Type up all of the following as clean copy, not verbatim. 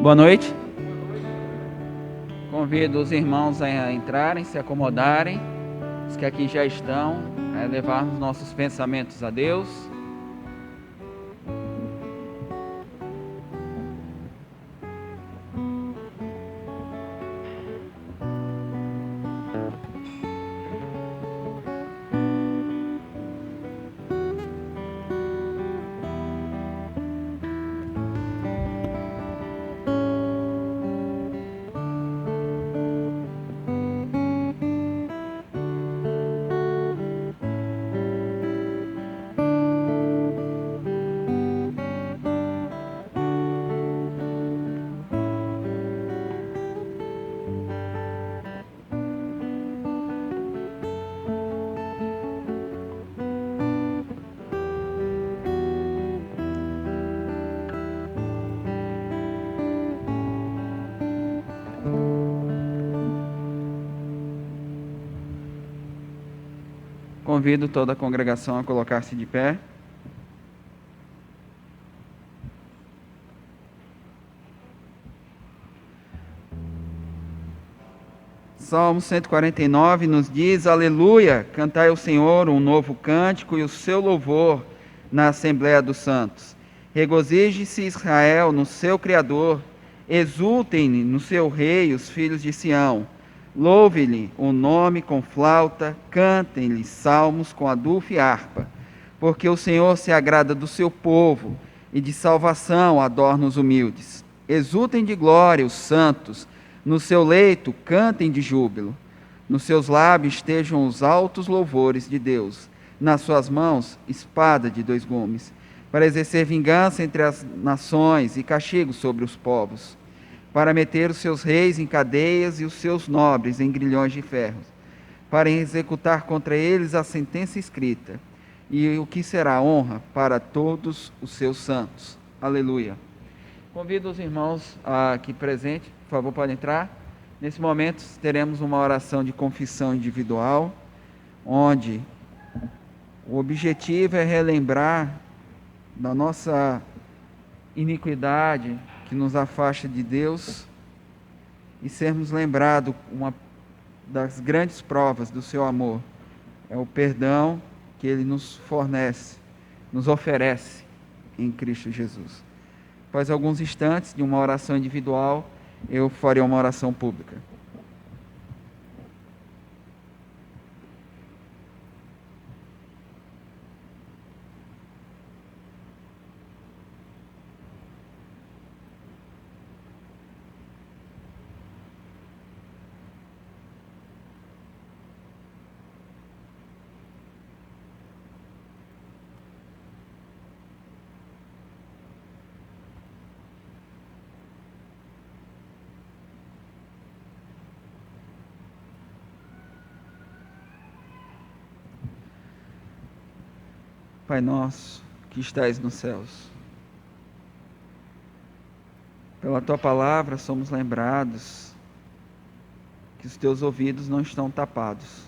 Boa noite. Convido os irmãos a entrarem, se acomodarem, os que aqui já estão, a levarmos nossos pensamentos a Deus. Convido toda a congregação a colocar-se de pé. Salmo 149 nos diz: Aleluia, cantai ao Senhor um novo cântico e o seu louvor na Assembleia dos Santos. Regozije-se Israel no seu Criador, exultem no seu Rei os filhos de Sião. Louve-lhe o nome com flauta, cantem-lhe salmos com adufo e harpa, porque o Senhor se agrada do seu povo e de salvação adorna os humildes. Exultem de glória os santos, no seu leito cantem de júbilo, nos seus lábios estejam os altos louvores de Deus, nas suas mãos espada de dois gumes, para exercer vingança entre as nações e castigo sobre os povos, para meter os seus reis em cadeias e os seus nobres em grilhões de ferro, para executar contra eles a sentença escrita, e o que será honra para todos os seus santos. Aleluia. Convido os irmãos aqui presentes, por favor, podem entrar. Nesse momento teremos uma oração de confissão individual, onde o objetivo é relembrar da nossa iniquidade que nos afasta de Deus e sermos lembrados uma das grandes provas do seu amor é o perdão que Ele nos fornece, nos oferece em Cristo Jesus. Após alguns instantes de uma oração individual, eu farei uma oração pública. Pai nosso, que estais nos céus, pela Tua palavra somos lembrados que os Teus ouvidos não estão tapados,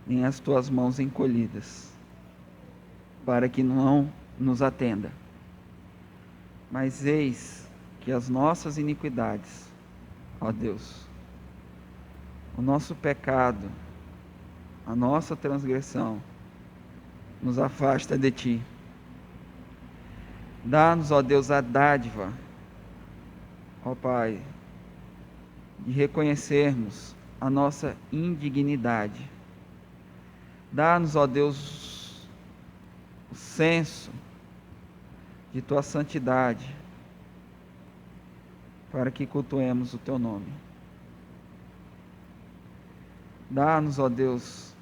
nem as Tuas mãos encolhidas, para que não nos atenda. Mas eis que as nossas iniquidades, ó Deus, o nosso pecado, a nossa transgressão, nos afasta de Ti. Dá-nos, ó Deus, a dádiva, ó Pai, de reconhecermos a nossa indignidade. Dá-nos, ó Deus, o senso de Tua santidade, para que cultuemos o Teu nome. Dá-nos, ó Deus,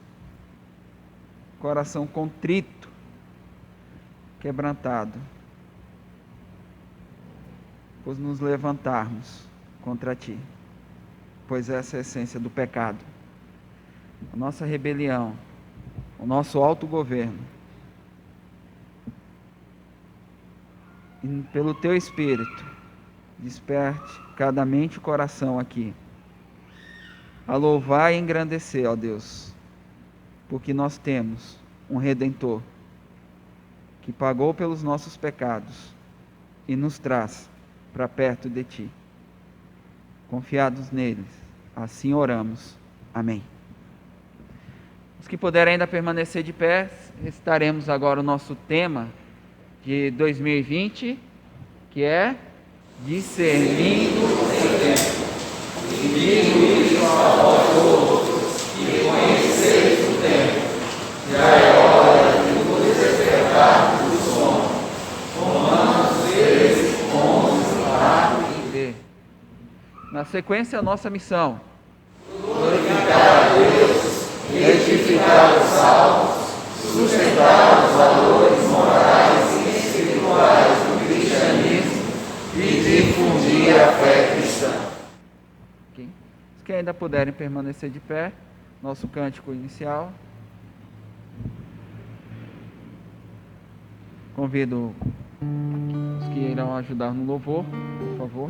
coração contrito, quebrantado, pois nos levantarmos contra Ti, pois essa é a essência do pecado, a nossa rebelião, o nosso autogoverno. E pelo Teu Espírito, desperte cada mente e coração aqui, a louvar e engrandecer, ó Deus, porque nós temos um Redentor que pagou pelos nossos pecados e nos traz para perto de ti. Confiados neles, assim oramos. Amém. Os que puderem ainda permanecer de pé, estaremos agora o nosso tema de 2020, que é discernindo o tempo. E digo isso a vós outros, que conheceis o tempo. Já é hora de vos despertar do sono. Romanos 13, 11, 4 e D. Na sequência, a nossa missão: glorificar a Deus, retificar os salvos, sustentar os valores morais e espirituais do cristianismo e difundir a fé cristã. Okay. Os que ainda puderem permanecer de pé, nosso cântico inicial. Convido os que irão ajudar no louvor, por favor.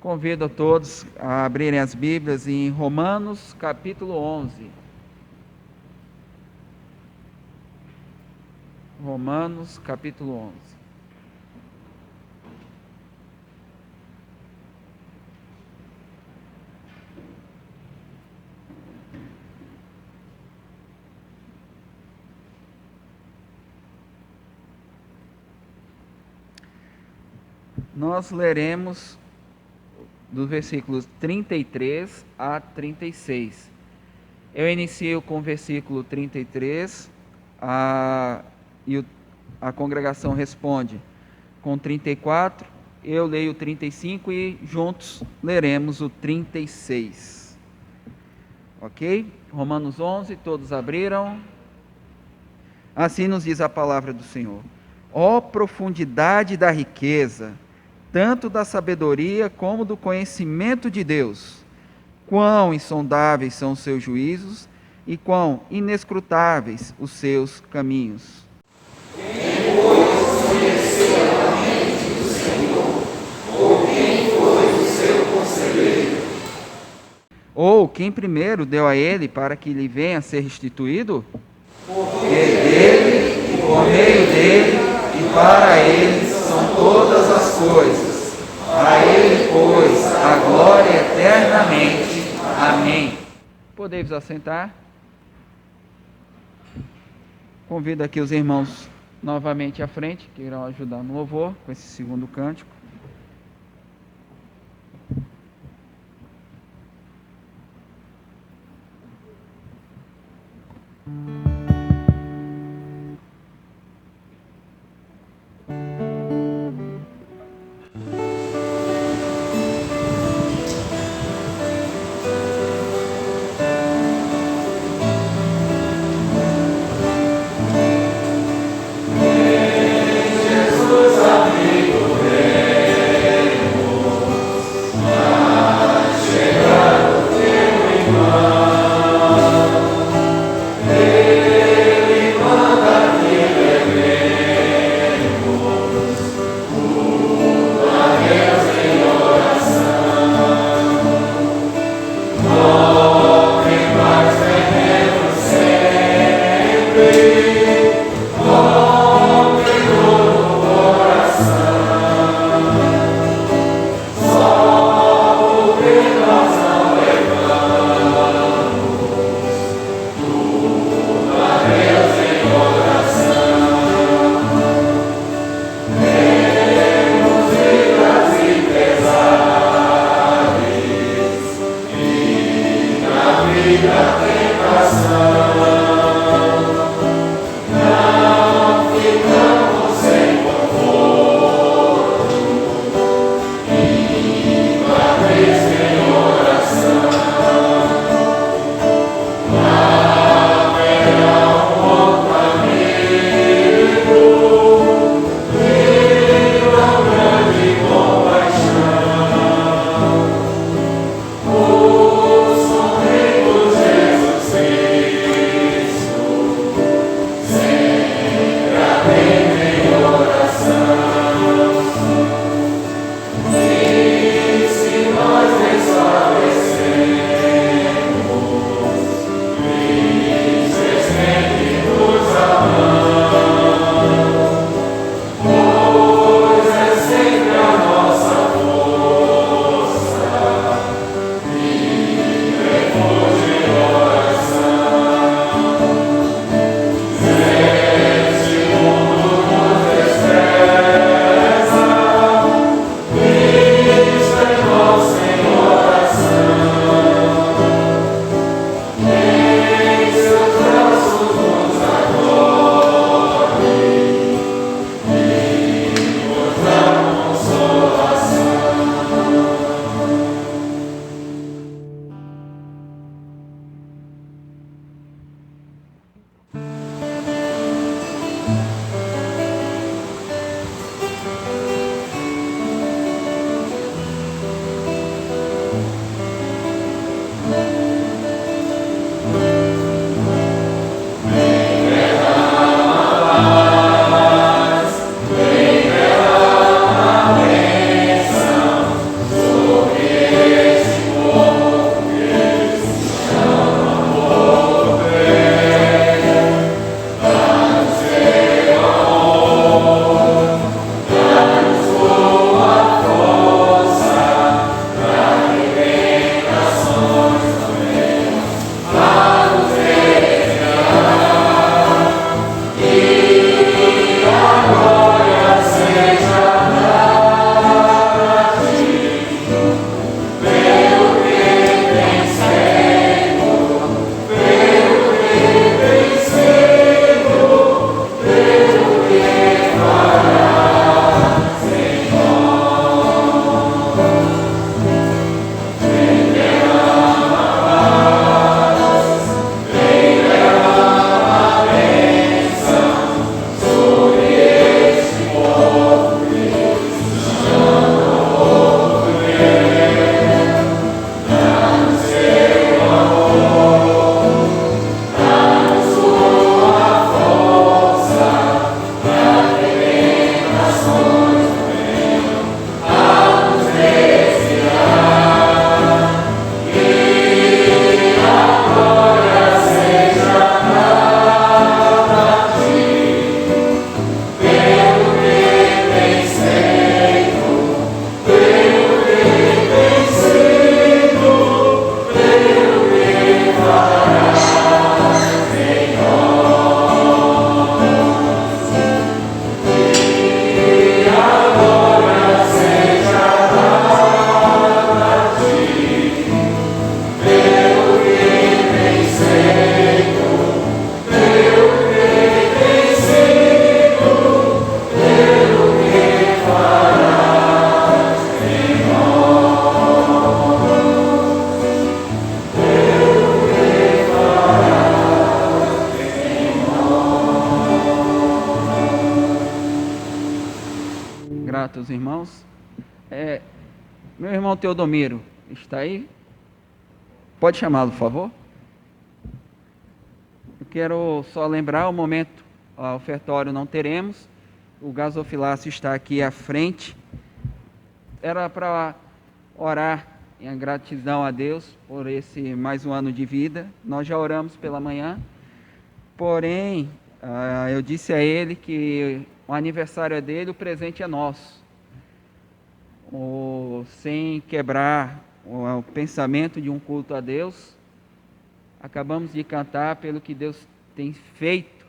Convido a todos a abrirem as Bíblias em Romanos capítulo 11. Romanos capítulo 11. Nós leremos dos versículos 33 a 36. Eu inicio com o versículo 33, e a congregação responde com 34, eu leio o 35 e juntos leremos o 36. Ok? Romanos 11, todos abriram? Assim nos diz a palavra do Senhor. Ó profundidade da riqueza, tanto da sabedoria como do conhecimento de Deus. Quão insondáveis são os seus juízos e quão inescrutáveis os seus caminhos. Quem pois conheceu a mente do Senhor? Ou quem foi o seu conselheiro? Ou quem primeiro deu a ele para que lhe venha a ser restituído? Porque dele, e por meio dele, e para ele são todas as coisas. A ele, pois, a glória eternamente. Amém. Podei-vos assentar. Convido aqui os irmãos novamente à frente, que irão ajudar no louvor com esse segundo cântico. Jesus, amigo, vem. grato aos irmãos. Meu irmão Teodomiro está aí? Pode chamá-lo, por favor? Eu quero só lembrar o momento, o ofertório não teremos, o gasofilácio está aqui à frente. Era para orar em gratidão a Deus por esse mais um ano de vida. Nós já oramos pela manhã, porém, eu disse a ele que o aniversário é dele, o presente é nosso. Sem quebrar o pensamento de um culto a Deus, acabamos de cantar pelo que Deus tem feito,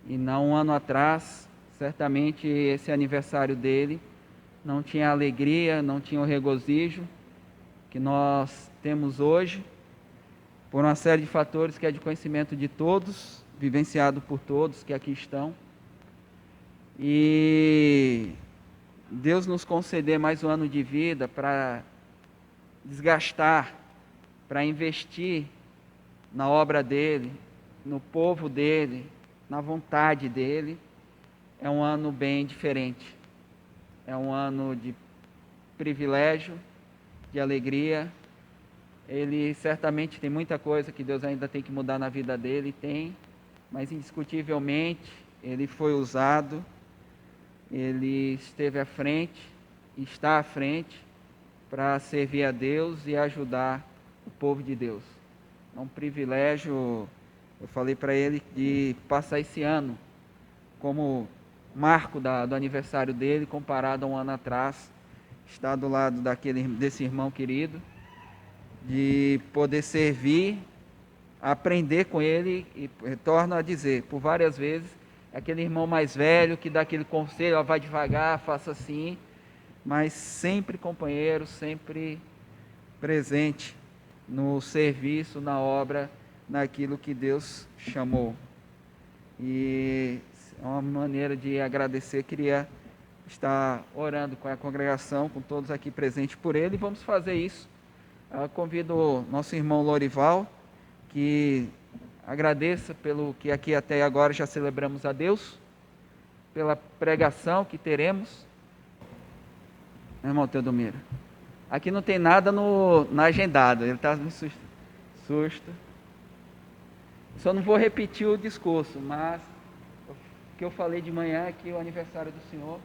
e não um ano atrás, certamente esse aniversário dele não tinha a alegria, não tinha o regozijo que nós temos hoje, por uma série de fatores que é de conhecimento de todos, vivenciado por todos que aqui estão. E Deus nos conceder mais um ano de vida para desgastar, para investir na obra dele, no povo dele, na vontade dele, é um ano bem diferente. É um ano de privilégio, de alegria. Ele certamente tem muita coisa que Deus ainda tem que mudar na vida dele, mas indiscutivelmente ele foi usado, ele esteve à frente, está à frente para servir a Deus e ajudar o povo de Deus. É um privilégio, eu falei para ele, de passar esse ano como marco do aniversário dele, comparado a um ano atrás, estar do lado desse irmão querido, de poder servir, aprender com ele, e torno a dizer, por várias vezes, aquele irmão mais velho que dá aquele conselho, vai devagar, faça assim, mas sempre companheiro, sempre presente no serviço, na obra, naquilo que Deus chamou. E é uma maneira de agradecer, queria estar orando com a congregação, com todos aqui presentes por ele, e vamos fazer isso. Eu convido o nosso irmão Lorival, que agradeça pelo que aqui até agora já celebramos a Deus, pela pregação que teremos. Meu irmão Teodomiro, aqui não tem nada na agendada, ele está me susto. Só não vou repetir o discurso, mas o que eu falei de manhã é que o aniversário do Senhor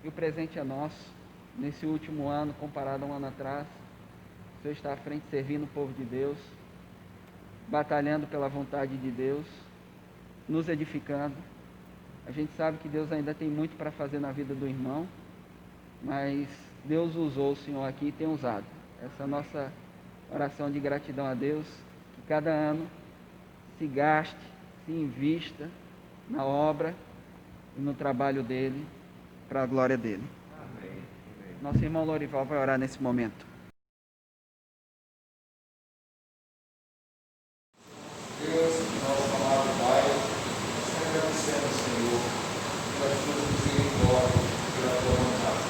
e o presente é nosso. Nesse último ano, comparado a um ano atrás, o Senhor está à frente servindo o povo de Deus, batalhando pela vontade de Deus, nos edificando. A gente sabe que Deus ainda tem muito para fazer na vida do irmão, mas Deus usou o Senhor aqui e tem usado. Essa é a nossa oração de gratidão a Deus, que cada ano se gaste, se invista na obra e no trabalho dele, para a glória dele. Amém. Nosso irmão Lorival vai orar nesse momento. Deus, nosso amado Pai, nós agradecemos, Senhor, pelas tuas misericórdias, pela tua vontade.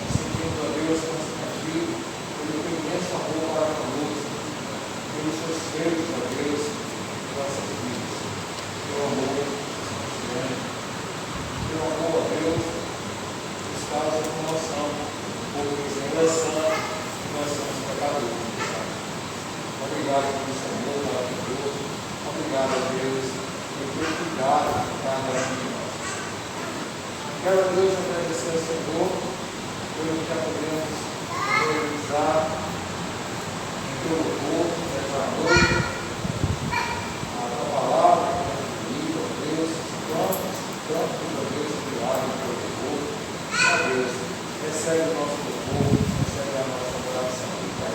Nós sentimos, ó Deus, constrangido pelo teu imenso amor para conosco, pelos seus feitos, ó Deus, em nossas vidas. Teu amor nos grande. Teu amor, ó Deus, nos causa comoção, porque ainda santos e nós somos pecadores. Obrigado por esse amor maravilhoso. Obrigado a Deus por ter cuidado de cada um de nós. Quero a Deus agradecer ao Senhor pelo que já podemos realizar em teu louvor nesta noite. A tua palavra, a tua vida, ó Deus, tantos, ó Deus, obrigado pelo louvor. Ó Deus, recebe o nosso louvor, recebe a nossa adoração, Pai.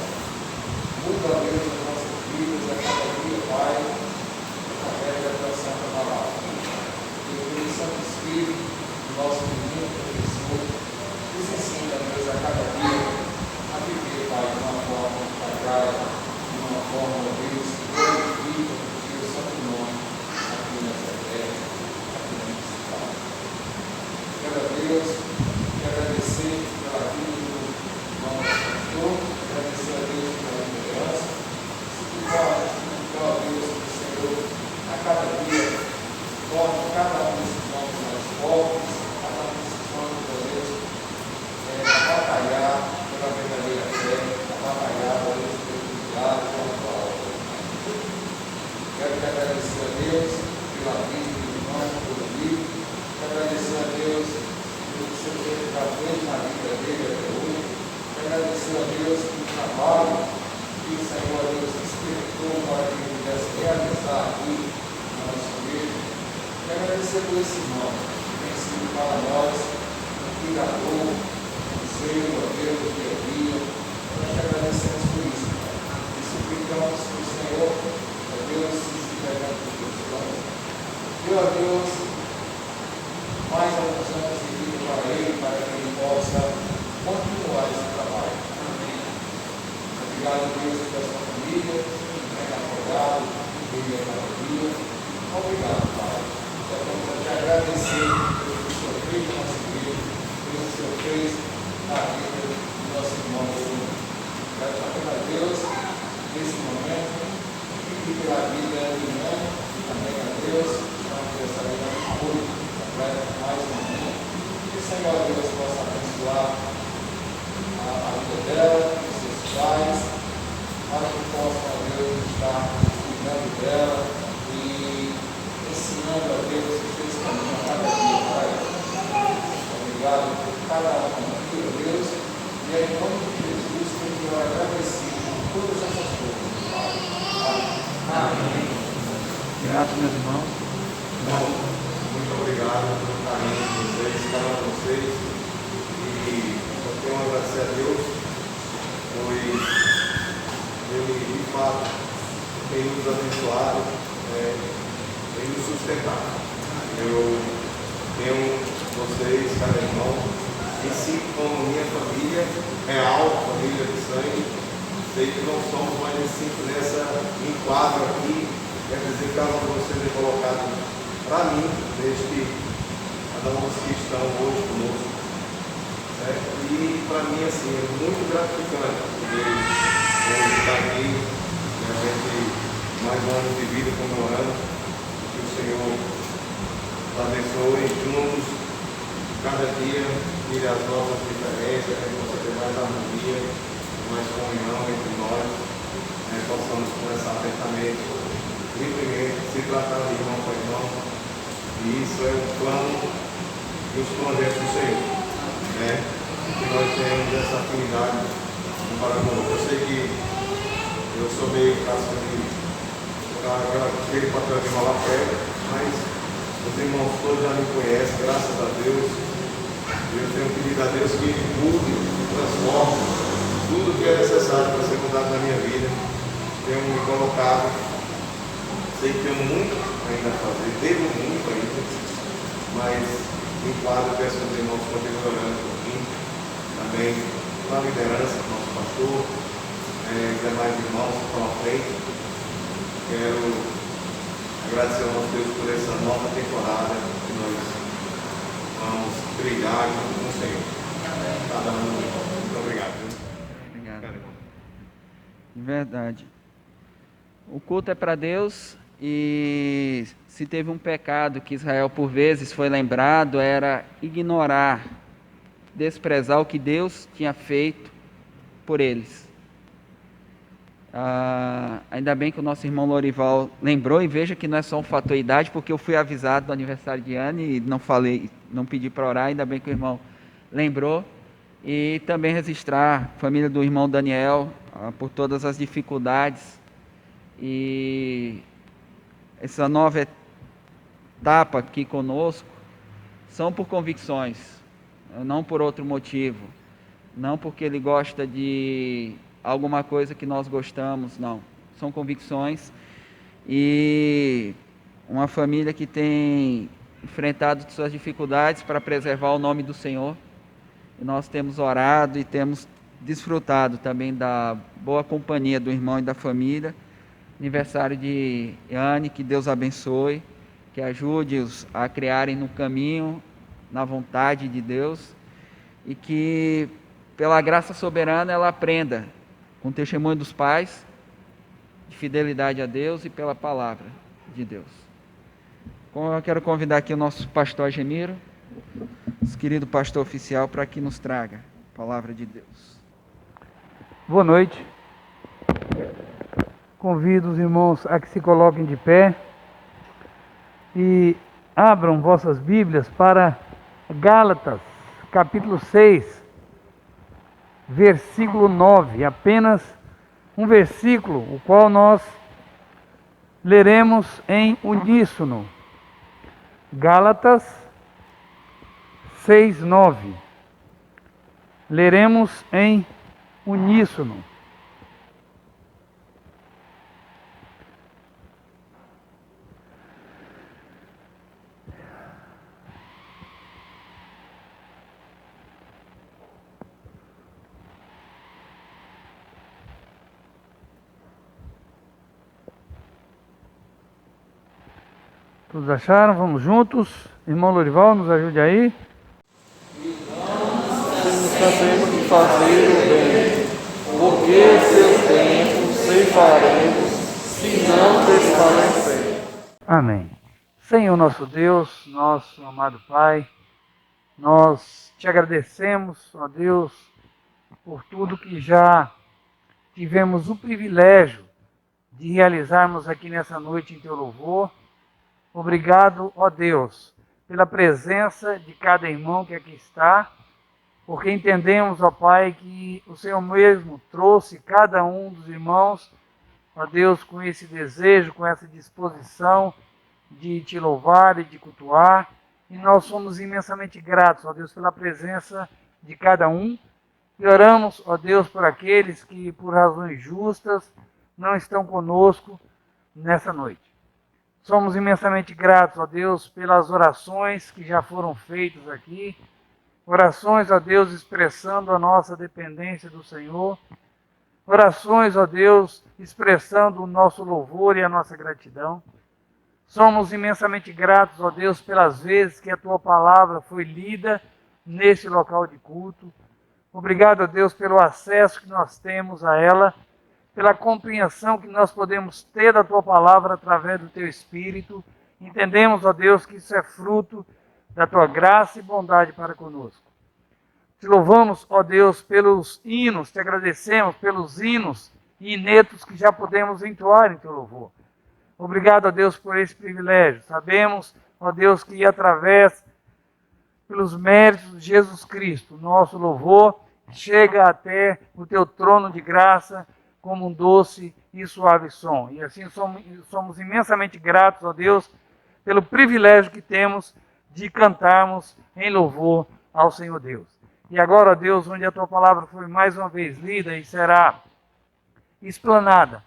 Muda, ó Deus, as nossas vidas a cada dia, Pai, através da tua santa palavra. Que o Teu Santo Espírito, o nosso menino professor, nos ensina, Deus, a cada dia a viver, Pai, de uma forma sagrada, de uma forma, ó Deus, que glorifica o Teu santo nome aqui nessa terra, aqui nessa cidade. Quero a Deus te agradecer pela vida do nosso pastor, agradecer a Deus pela liderança, suplicar a Deus que o Senhor, a cada dia, torne cada um desses homens mais fortes, cada um Deus pela vida do irmão, pelo livro. Quero agradecer a Deus pelo que você já fez na vida dele até hoje. Quero agradecer a Deus pelo trabalho que o Senhor Deus despertou para que ele pudesse realizar aqui na nossa igreja. Quero agradecer por esse irmão que tem sido para nós um cuidador, um zelo a Deus do dia a dia. Nós te agradecemos por isso, Pai. E suplicamos que o Senhor, ó Deus, se entregando por teus planos. Deu a Deus mais alguns anos de vida para ele, para que ele possa continuar esse trabalho. Amém. Obrigado, Deus, pela sua família, que tem apoiado, que veio a cada dia. Obrigado, Pai. Quero te agradecer pelo que o Senhor fez na nossa igreja, pelo que o Senhor fez na vida do nosso irmão. Quero te agradecer a Deus nesse momento e pela vida do irmão, e também a Deus, para que essa vida apoio mais um momento. Que o Senhor Deus possa abençoar a vida dela, dos seus pais, para que possa, Deus, estar cuidando dela e ensinando a Deus os seus caminhos a cada dia para ela. Obrigado por cada um aqui, Deus, e é em nome de Jesus que eu quero agradecer por todas essas coisas, Pai. Amém. Graças, meus irmãos. Bom, muito obrigado pelo carinho de vocês, cada um de vocês. E eu tenho a agradecer a Deus, pois Ele, de fato, tem nos abençoado, tem nos sustentado. Eu tenho vocês, cada irmão, em si como minha família real, família de sangue. Sei que não somos mais nessa enquadro aqui, quer dizer que cada um de vocês é colocado para mim, desde cada um dos que estão hoje conosco. Certo? E para mim, assim, é muito gratificante poder hoje estar aqui, realmente mais um ano de vida comemorando, que o Senhor nos abençoe juntos, cada dia, tire as nossas diferenças, que a gente possa ter mais harmonia, mais comunhão entre nós, possamos começar abertamente, livremente, se tratar de irmão para irmão. E isso é o plano e os projetos do Senhor, que nós temos essa afinidade um para o outro. Eu sei que eu sou meio casca de aquele papel de rolar pedra, mas os irmãos todos já me conhecem, graças a Deus. Eu tenho pedido a Deus que Ele mude, transforme tudo que é necessário para ser mudado na minha vida. Tenho me colocado, sei que tenho muito ainda a fazer, devo muito ainda, mas em quadro peço aos irmãos continuem orando por mim, também com a liderança do nosso pastor, demais irmãos que estão à frente. Quero agradecer ao nosso Deus por essa nova temporada que nós vamos trilhar junto com o Senhor. Cada um, muito obrigado. Obrigado. De verdade. O culto é para Deus, e se teve um pecado que Israel por vezes foi lembrado, era ignorar, desprezar o que Deus tinha feito por eles. Ainda bem que o nosso irmão Lorival lembrou, e veja que não é só um fator idade, porque eu fui avisado do aniversário de Anne e não pedi para orar. Ainda bem que o irmão lembrou. E também registrar a família do irmão Daniel, por todas as dificuldades, e essa nova etapa aqui conosco são por convicções, não por outro motivo, não porque ele gosta de alguma coisa que nós gostamos, não, são convicções. E uma família que tem enfrentado suas dificuldades para preservar o nome do Senhor. E nós temos orado e temos desfrutado também da boa companhia do irmão e da família. Aniversário de Anne, que Deus abençoe, que ajude-os a criarem no caminho, na vontade de Deus, e que pela graça soberana ela aprenda com o testemunho dos pais de fidelidade a Deus e pela palavra de Deus. Eu quero convidar aqui o nosso pastor Gemiro, nosso querido pastor oficial, para que nos traga a palavra de Deus. Boa noite. Convido os irmãos a que se coloquem de pé. e abram vossas Bíblias para Gálatas, capítulo 6, versículo 9. Apenas um versículo, o qual nós leremos em uníssono. Gálatas 6, 9. Leremos em uníssono. Todos acharam? Vamos juntos. Irmão Lorival, nos ajude aí. Cansemos de fazer o bem, porque seus tempos ceifaremos, se não desfalecer. Amém. Senhor nosso Deus, nosso amado Pai, nós te agradecemos, ó Deus, por tudo que já tivemos o privilégio de realizarmos aqui nessa noite em teu louvor. Obrigado, ó Deus, pela presença de cada irmão que aqui está, porque entendemos, ó Pai, que o Senhor mesmo trouxe cada um dos irmãos, ó Deus, com esse desejo, com essa disposição de te louvar e de cultuar. E nós somos imensamente gratos, ó Deus, pela presença de cada um. E oramos, ó Deus, por aqueles que, por razões justas, não estão conosco nessa noite. Somos imensamente gratos, ó Deus, pelas orações que já foram feitas aqui. Orações, ó Deus, expressando a nossa dependência do Senhor. Orações, ó Deus, expressando o nosso louvor e a nossa gratidão. Somos imensamente gratos, ó Deus, pelas vezes que a Tua palavra foi lida nesse local de culto. Obrigado, ó Deus, pelo acesso que nós temos a ela, pela compreensão que nós podemos ter da Tua palavra através do Teu Espírito. Entendemos, ó Deus, que isso é fruto da Tua graça e bondade para conosco. Te louvamos, ó Deus, pelos hinos, te agradecemos pelos hinos e inetos que já podemos entoar em Teu louvor. Obrigado, ó Deus, por esse privilégio. Sabemos, ó Deus, que através, pelos méritos de Jesus Cristo, nosso louvor chega até o Teu trono de graça como um doce e suave som. E assim somos imensamente gratos, ó Deus, pelo privilégio que temos de cantarmos em louvor ao Senhor Deus. E agora, ó Deus, onde a Tua palavra foi mais uma vez lida e será explanada,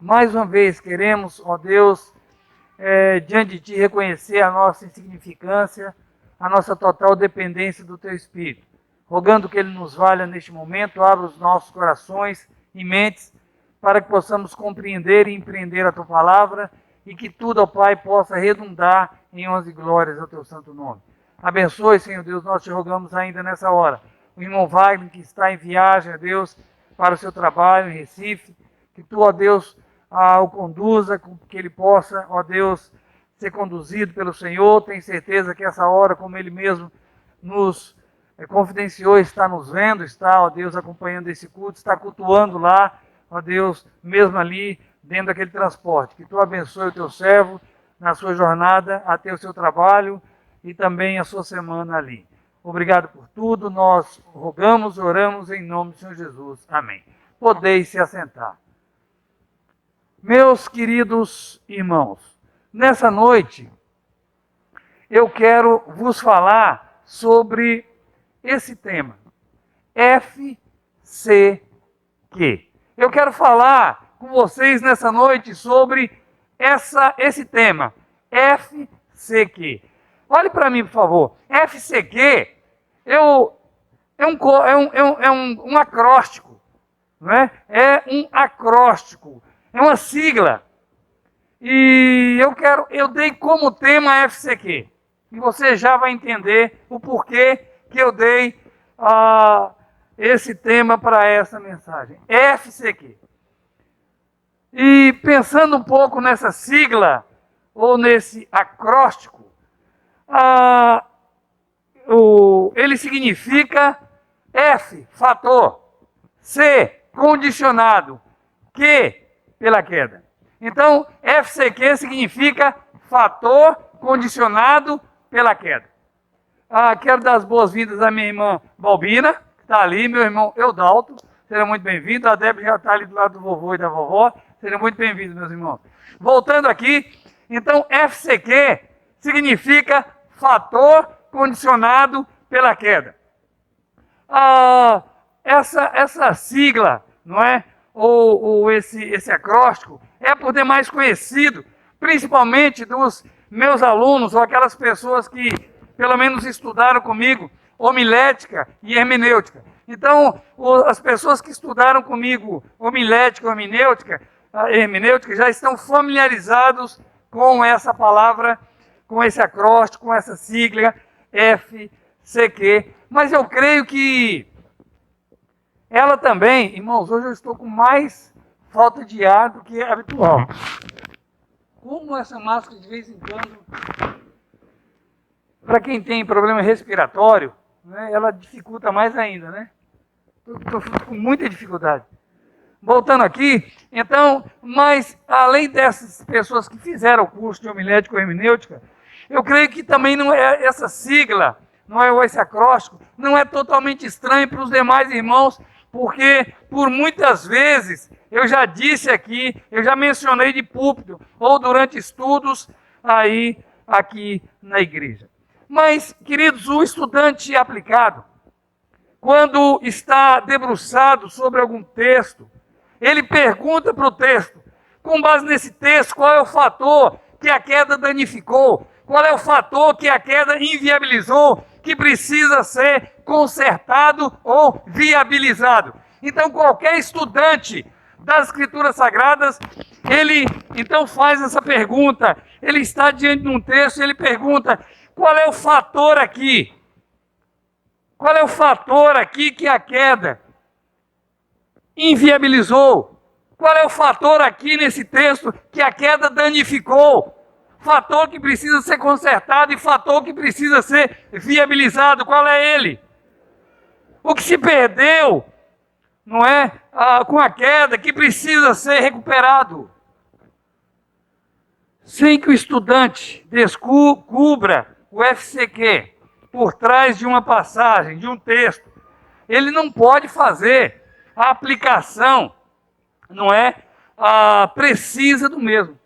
mais uma vez queremos, ó Deus, diante de Ti reconhecer a nossa insignificância, a nossa total dependência do Teu Espírito. Rogando que Ele nos valha neste momento, abra os nossos corações e mentes para que possamos compreender e empreender a Tua palavra e que tudo, ó Pai, possa redundar em honras e glórias ao Teu santo nome. Abençoe, Senhor Deus, nós te rogamos ainda nessa hora. O irmão Wagner, que está em viagem, ó Deus, para o seu trabalho em Recife, que Tu, ó Deus, o conduza, que ele possa, ó Deus, ser conduzido pelo Senhor. Tenho certeza que essa hora, como Ele mesmo nos confidenciou, está nos vendo, está, ó Deus, acompanhando esse culto, está cultuando lá, ó Deus, mesmo ali, dentro daquele transporte. Que Tu abençoe o Teu servo na sua jornada até o seu trabalho e também a sua semana ali. Obrigado por tudo, nós rogamos, oramos em nome do Senhor Jesus. Amém. Podeis se assentar. Meus queridos irmãos, nessa noite eu quero vos falar sobre esse tema, FCQ. Eu quero falar com vocês nessa noite sobre esse tema, FCQ. Olhe para mim, por favor. FCQ é um acróstico, não é? É um acróstico, é uma sigla. E eu dei como tema FCQ. E você já vai entender o porquê que eu dei esse tema para essa mensagem. FCQ. E pensando um pouco nessa sigla, ou nesse acróstico, ele significa F, fator, C, condicionado, Q, pela queda. Então, FCQ significa fator condicionado pela queda. Quero dar as boas-vindas à minha irmã Balbina, que está ali, meu irmão Eudalto, seja muito bem-vindo. A Débora já está ali do lado do vovô e da vovó, sejam muito bem-vindos, meus irmãos. Voltando aqui, então FCQ significa fator condicionado pela queda. Essa sigla, não é? Ou esse acróstico, é por demais conhecido, principalmente dos meus alunos, ou aquelas pessoas que pelo menos estudaram comigo homilética e hermenêutica. Então, as pessoas que estudaram comigo homilética ou hermenêutica já estão familiarizados com essa palavra, com esse acróstico, com essa sigla FCQ. Mas eu creio que ela também, irmãos, hoje eu estou com mais falta de ar do que habitual. Como essa máscara de vez em quando, para quem tem problema respiratório, né, ela dificulta mais ainda, né? Estou com muita dificuldade. Voltando aqui, então, mas além dessas pessoas que fizeram o curso de homilética ou hermenêutica, eu creio que também não é essa sigla, não é esse acróstico, não é totalmente estranho para os demais irmãos, porque por muitas vezes eu já disse aqui, eu já mencionei de púlpito, ou durante estudos aqui na igreja. Mas, queridos, o estudante aplicado, quando está debruçado sobre algum texto, ele pergunta para o texto, com base nesse texto, qual é o fator que a queda danificou, qual é o fator que a queda inviabilizou, que precisa ser consertado ou viabilizado. Então, qualquer estudante das Escrituras Sagradas, ele então faz essa pergunta, ele está diante de um texto e ele pergunta, qual é o fator aqui? Qual é o fator aqui que a queda inviabilizou? Qual é o fator aqui nesse texto que a queda danificou? Fator que precisa ser consertado e fator que precisa ser viabilizado. Qual é ele? O que se perdeu, não é? Com a queda, que precisa ser recuperado. Sem que o estudante descubra o FCQ por trás de uma passagem, de um texto, ele não pode fazer a aplicação, não é? Precisa do mesmo,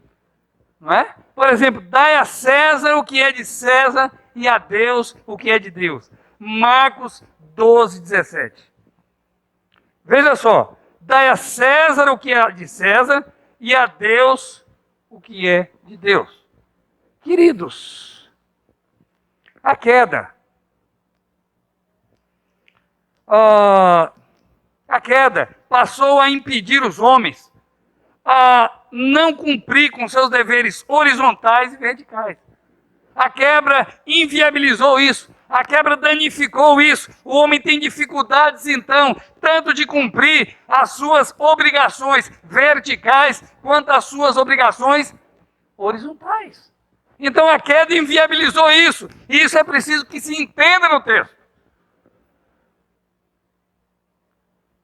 não é? Por exemplo, dai a César o que é de César e a Deus o que é de Deus. Marcos 12, 17. Veja só, dai a César o que é de César e a Deus o que é de Deus. Queridos, a queda passou a impedir os homens a não cumprir com seus deveres horizontais e verticais. A quebra inviabilizou isso. A quebra danificou isso. O homem tem dificuldades, então, tanto de cumprir as suas obrigações verticais, quanto as suas obrigações horizontais. Então a queda inviabilizou isso. E isso é preciso que se entenda no texto.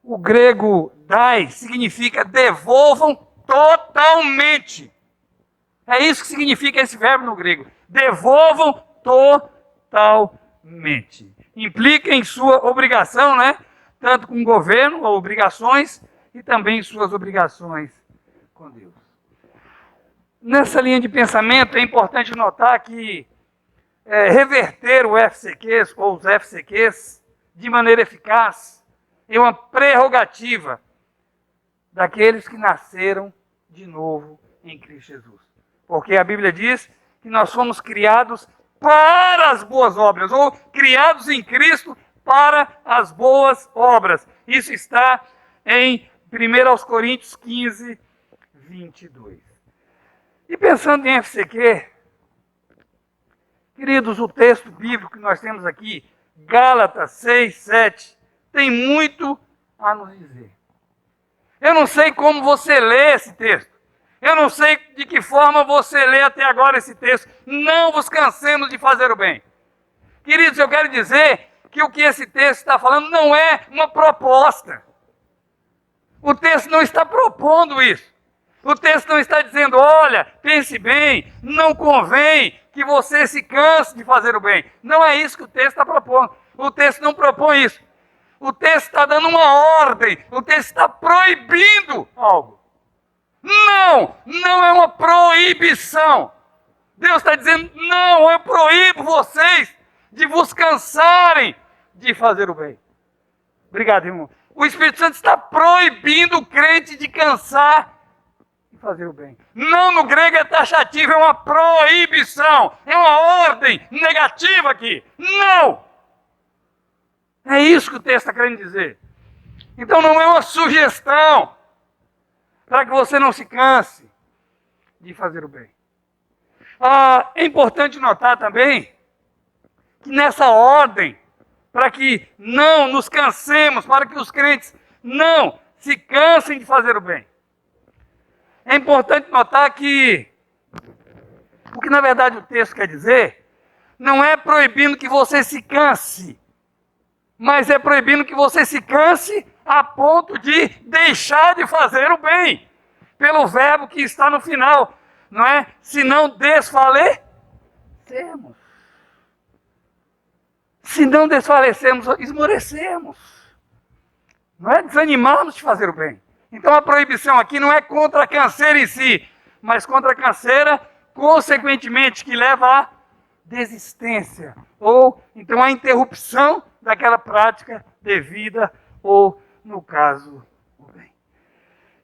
O grego dai significa devolvam totalmente. É isso que significa esse verbo no grego. Devolvam totalmente. Implica em sua obrigação, né? Tanto com o governo, ou obrigações, e também suas obrigações com Deus. Nessa linha de pensamento, é importante notar que reverter o FCQs, ou os FCQs, de maneira eficaz, é uma prerrogativa daqueles que nasceram de novo em Cristo Jesus. Porque a Bíblia diz que nós fomos criados para as boas obras, ou criados em Cristo para as boas obras. Isso está em 1 Coríntios 15, 22. E pensando em FCQ, queridos, o texto bíblico que nós temos aqui, Gálatas 6, 7, tem muito a nos dizer. Eu não sei como você lê esse texto. Eu não sei de que forma você lê até agora esse texto. Não vos cansemos de fazer o bem. Queridos, eu quero dizer que o que esse texto está falando não é uma proposta. O texto não está propondo isso. O texto não está dizendo, olha, pense bem, não convém que você se canse de fazer o bem. Não é isso que o texto está propondo. O texto não propõe isso. O texto está dando uma ordem. O texto está proibindo algo. Não é uma proibição. Deus está dizendo, não, eu proíbo vocês de vos cansarem de fazer o bem. Obrigado, irmão. O Espírito Santo está proibindo o crente de cansar de fazer o bem. Não, no grego é taxativo, é uma proibição, é uma ordem negativa aqui. Não! É isso que o texto está querendo dizer. Então não é uma sugestão para que você não se canse de fazer o bem. É importante notar também que nessa ordem, para que não nos cansemos, para que os crentes não se cansem de fazer o bem. É importante notar que o que na verdade o texto quer dizer não é proibindo que você se canse, mas é proibindo que você se canse a ponto de deixar de fazer o bem, pelo verbo que está no final, não é? Se não desfalecermos. Se não desfalecermos, esmorecemos. Não é desanimarmos de fazer o bem. Então a proibição aqui não é contra a canseira em si, mas contra a canseira, consequentemente, que leva à desistência, ou então à interrupção daquela prática devida, ou, no caso, o bem.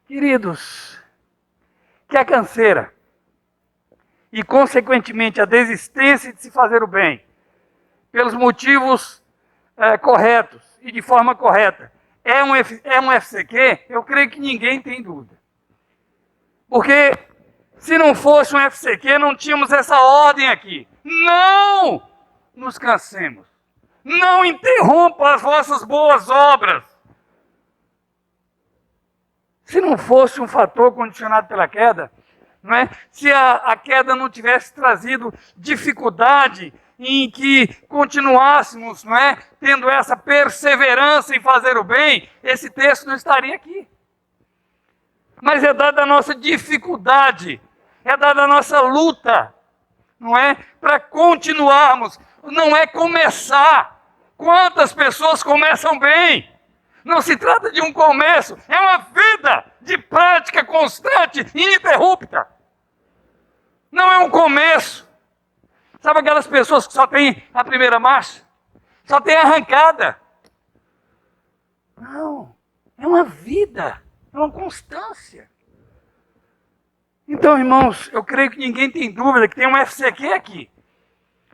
Queridos, que a canseira e, consequentemente, a desistência de se fazer o bem, pelos motivos corretos e de forma correta, é um FCQ, eu creio que ninguém tem dúvida. Porque se não fosse um FCQ, não tínhamos essa ordem aqui. Não nos cansemos. Não interrompa as vossas boas obras. Se não fosse um fator condicionado pela queda, não é? Se a queda não tivesse trazido dificuldade em que continuássemos, não é, tendo essa perseverança em fazer o bem, esse texto não estaria aqui. Mas é dada a nossa dificuldade, é dada a nossa luta, não é, para continuarmos, não é começar. Quantas pessoas começam bem? Não se trata de um começo, é uma vida de prática constante, ininterrupta. Não é um começo. Sabe aquelas pessoas que só têm a primeira marcha? Só tem a arrancada? Não, é uma vida, é uma constância. Então, irmãos, eu creio que ninguém tem dúvida que tem um FCQ aqui.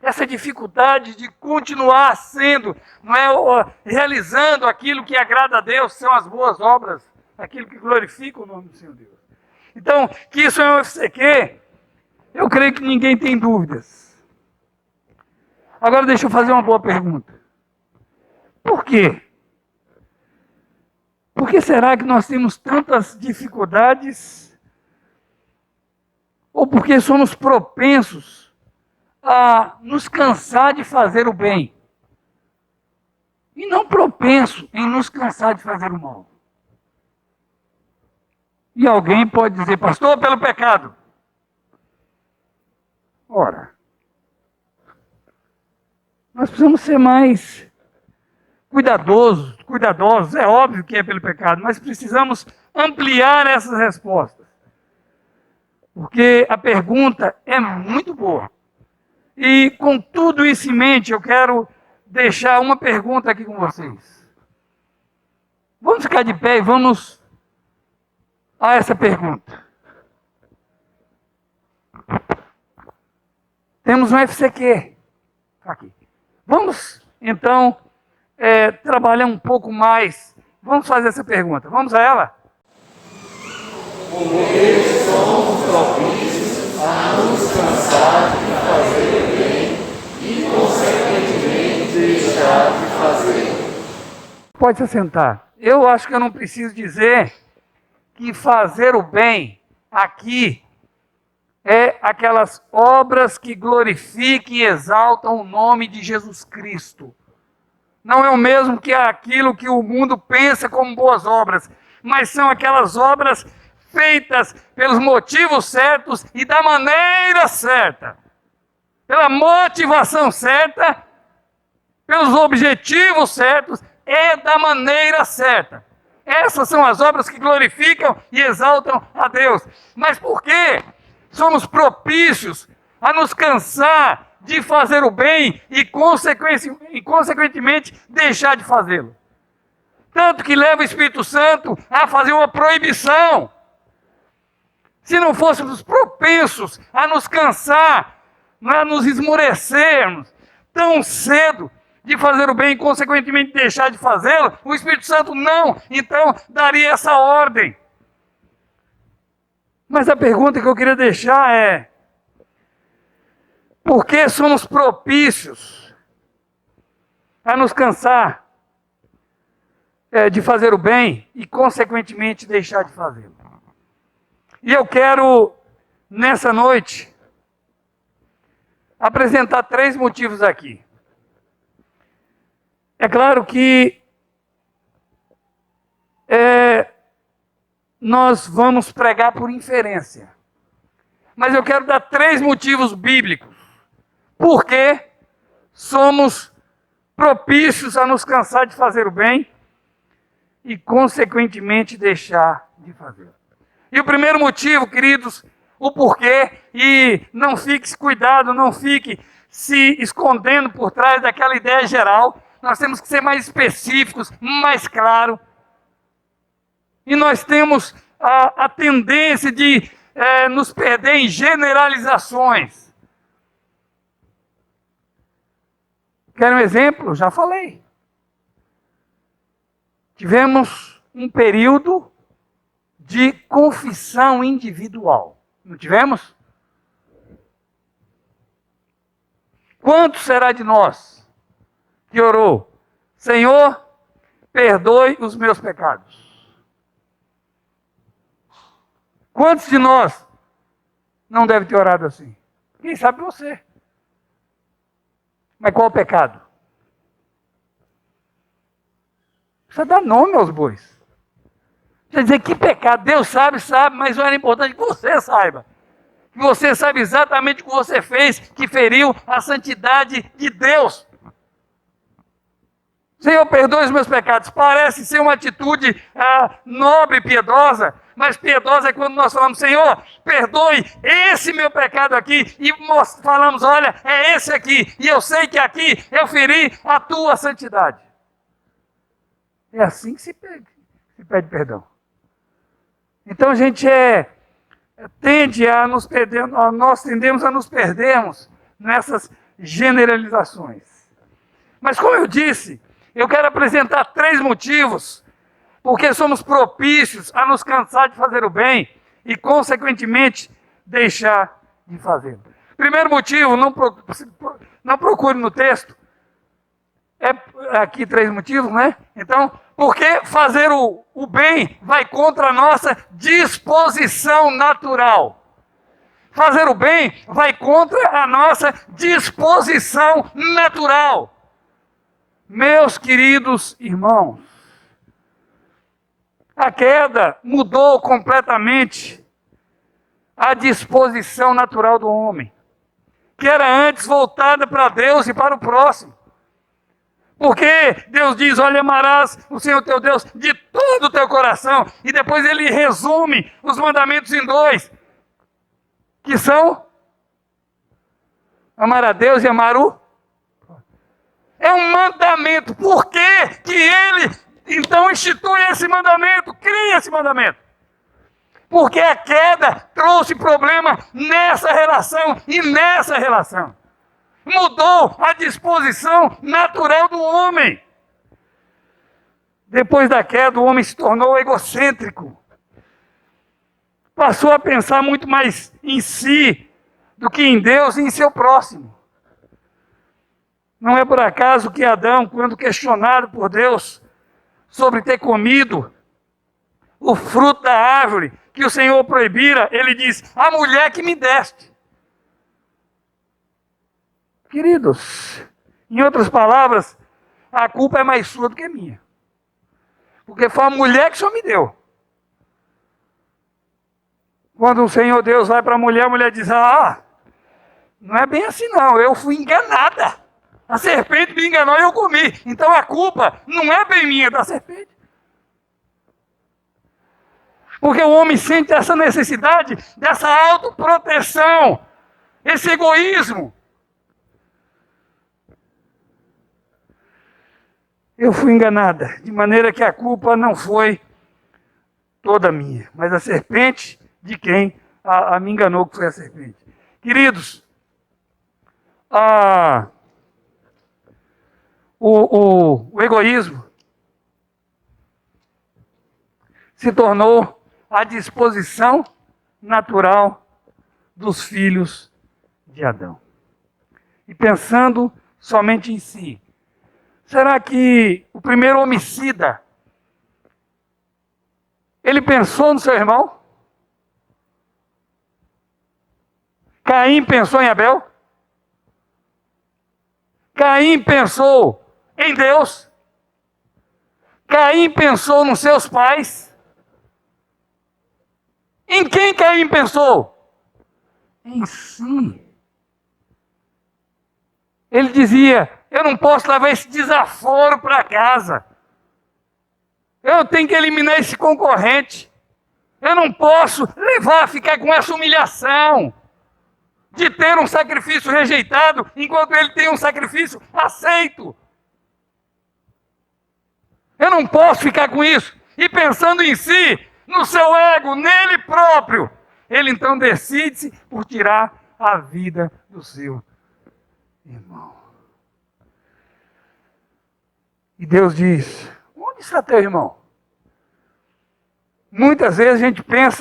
Essa dificuldade de continuar sendo, não é, realizando aquilo que agrada a Deus, são as boas obras, aquilo que glorifica o nome do Senhor Deus. Então, que isso é um FCQ, eu creio que ninguém tem dúvidas. Agora deixa eu fazer uma boa pergunta. Por quê? Por que será que nós temos tantas dificuldades? Ou porque somos propensos a nos cansar de fazer o bem? E não propenso em nos cansar de fazer o mal? E alguém pode dizer, pastor, pelo pecado. Ora, nós precisamos ser mais cuidadosos, é óbvio que é pelo pecado, mas precisamos ampliar essas respostas. Porque a pergunta é muito boa. E com tudo isso em mente, eu quero deixar uma pergunta aqui com vocês. Vamos ficar de pé e vamos a essa pergunta. Temos um FCQ aqui. Vamos, então, trabalhar um pouco mais. Vamos fazer essa pergunta. Vamos a ela? Como eles somos propícios a nos cansar de fazer o bem e, consequentemente, deixar de fazer. Pode se sentar. Eu acho que eu não preciso dizer que fazer o bem aqui é aquelas obras que glorificam e exaltam o nome de Jesus Cristo. Não é o mesmo que aquilo que o mundo pensa como boas obras, mas são aquelas obras feitas pelos motivos certos e da maneira certa, pela motivação certa, pelos objetivos certos e da maneira certa. Essas são as obras que glorificam e exaltam a Deus. Mas por quê? Somos propícios a nos cansar de fazer o bem e, consequentemente, deixar de fazê-lo. Tanto que leva o Espírito Santo a fazer uma proibição. Se não fôssemos propensos a nos cansar, a nos esmorecermos tão cedo de fazer o bem e, consequentemente, deixar de fazê-lo, o Espírito Santo não, então, daria essa ordem. Mas a pergunta que eu queria deixar é: por que somos propícios a nos cansar de fazer o bem e, consequentemente, deixar de fazê-lo? E eu quero, nessa noite, apresentar 3 motivos aqui. É claro que nós vamos pregar por inferência. Mas eu quero dar 3 motivos bíblicos. Por que somos propícios a nos cansar de fazer o bem e, consequentemente, deixar de fazê-lo. E o primeiro motivo, queridos, o porquê, e não fique, cuidado, não fique se escondendo por trás daquela ideia geral. Nós temos que ser mais específicos, mais claros. E nós temos a tendência de nos perder em generalizações. Quer um exemplo? Já falei. Tivemos um período de confissão individual. Não tivemos? Quanto será de nós que orou: Senhor, perdoe os meus pecados? Quantos de nós não deve ter orado assim? Quem sabe você. Mas qual o pecado? Precisa dar nome aos bois. Quer dizer, que pecado? Deus sabe, mas era importante que você saiba. Que você saiba exatamente o que você fez, que feriu a santidade de Deus. Senhor, perdoe os meus pecados. Parece ser uma atitude nobre e piedosa, mas piedosa é quando nós falamos: Senhor, perdoe esse meu pecado aqui, e falamos: olha, é esse aqui, e eu sei que aqui eu feri a tua santidade. É assim que se pede perdão. Então a gente tende a nos perder, nós tendemos a nos perdermos nessas generalizações. Mas como eu disse, eu quero apresentar 3 motivos porque somos propícios a nos cansar de fazer o bem e, consequentemente, deixar de fazê-lo. Primeiro motivo, não procure no texto. Aqui 3 motivos, né? Então, porque fazer o bem vai contra a nossa disposição natural. Fazer o bem vai contra a nossa disposição natural. Meus queridos irmãos, a queda mudou completamente a disposição natural do homem, que era antes voltada para Deus e para o próximo. Porque Deus diz: olha, amarás o Senhor teu Deus de todo o teu coração. E depois ele resume os mandamentos em 2, que são amar a Deus e amar o... É um mandamento. Por que ele então institui esse mandamento, cria esse mandamento? Porque a queda trouxe problema nessa relação e nessa relação. Mudou a disposição natural do homem. Depois da queda, o homem se tornou egocêntrico. Passou a pensar muito mais em si do que em Deus e em seu próximo. Não é por acaso que Adão, quando questionado por Deus sobre ter comido o fruto da árvore que o Senhor proibira, ele diz: a mulher que me deste. Queridos, em outras palavras, a culpa é mais sua do que minha. Porque foi a mulher que o Senhor me deu. Quando o Senhor Deus vai para a mulher diz, não é bem assim não, eu fui enganada. A serpente me enganou e eu comi. Então a culpa não é bem minha, é da serpente. Porque o homem sente essa necessidade, dessa autoproteção, esse egoísmo. Eu fui enganada, de maneira que a culpa não foi toda minha, mas a serpente de quem me enganou, que foi a serpente. Queridos, o egoísmo se tornou a disposição natural dos filhos de Adão. E pensando somente em si, será que o primeiro homicida, ele pensou no seu irmão? Caim pensou em Abel? Caim pensou em Deus? Caim pensou nos seus pais? Em quem Caim pensou? Em si. Ele dizia, eu não posso levar esse desaforo para casa. Eu tenho que eliminar esse concorrente. Eu não posso ficar com essa humilhação de ter um sacrifício rejeitado, enquanto ele tem um sacrifício aceito. Eu não posso ficar com isso. E pensando em si, no seu ego, nele próprio, ele então decide-se por tirar a vida do seu irmão. E Deus diz, onde está teu irmão? Muitas vezes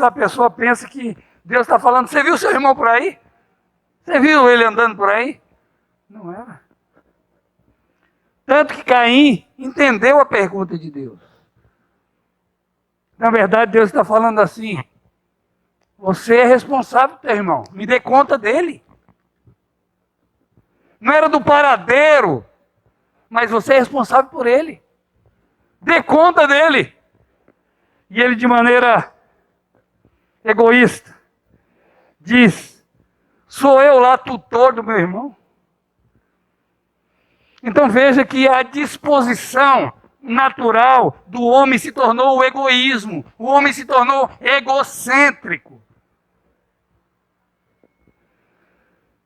a pessoa pensa que Deus está falando, você viu seu irmão por aí? Você viu ele andando por aí? Não era. Tanto que Caim entendeu a pergunta de Deus. Na verdade, Deus está falando assim, você é responsável pelo teu irmão, me dê conta dele. Não era do paradeiro, mas você é responsável por ele. Dê conta dele. E ele, de maneira egoísta, diz, sou eu lá tutor do meu irmão? Então veja que a disposição natural do homem se tornou o egoísmo. O homem se tornou egocêntrico.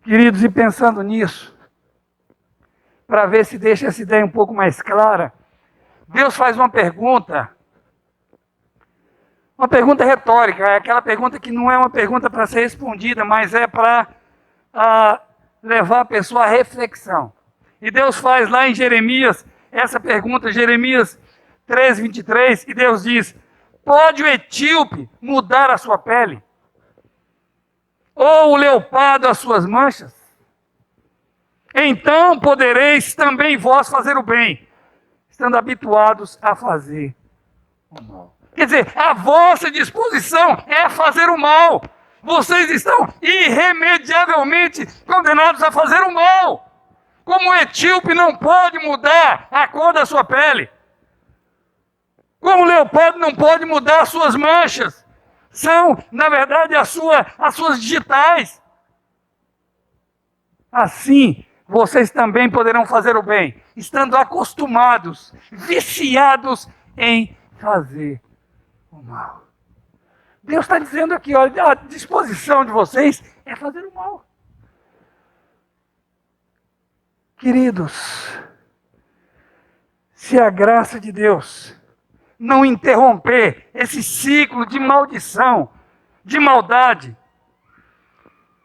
Queridos, e pensando nisso, para ver se deixa essa ideia um pouco mais clara, Deus faz uma pergunta retórica, é aquela pergunta que não é uma pergunta para ser respondida, mas é para levar a pessoa à reflexão. E Deus faz lá em Jeremias essa pergunta, Jeremias 3:23, e Deus diz, pode o etíope mudar a sua pele? Ou o leopardo as suas manchas? Então podereis também vós fazer o bem, estando habituados a fazer o mal. Quer dizer, a vossa disposição é fazer o mal. Vocês estão irremediavelmente condenados a fazer o mal. Como o etíope não pode mudar a cor da sua pele. Como o leopardo não pode mudar as suas manchas. São, na verdade, as suas digitais. Assim, vocês também poderão fazer o bem, estando acostumados, viciados em fazer o mal. Deus está dizendo aqui, olha, a disposição de vocês é fazer o mal. Queridos, se a graça de Deus não interromper esse ciclo de maldição, de maldade,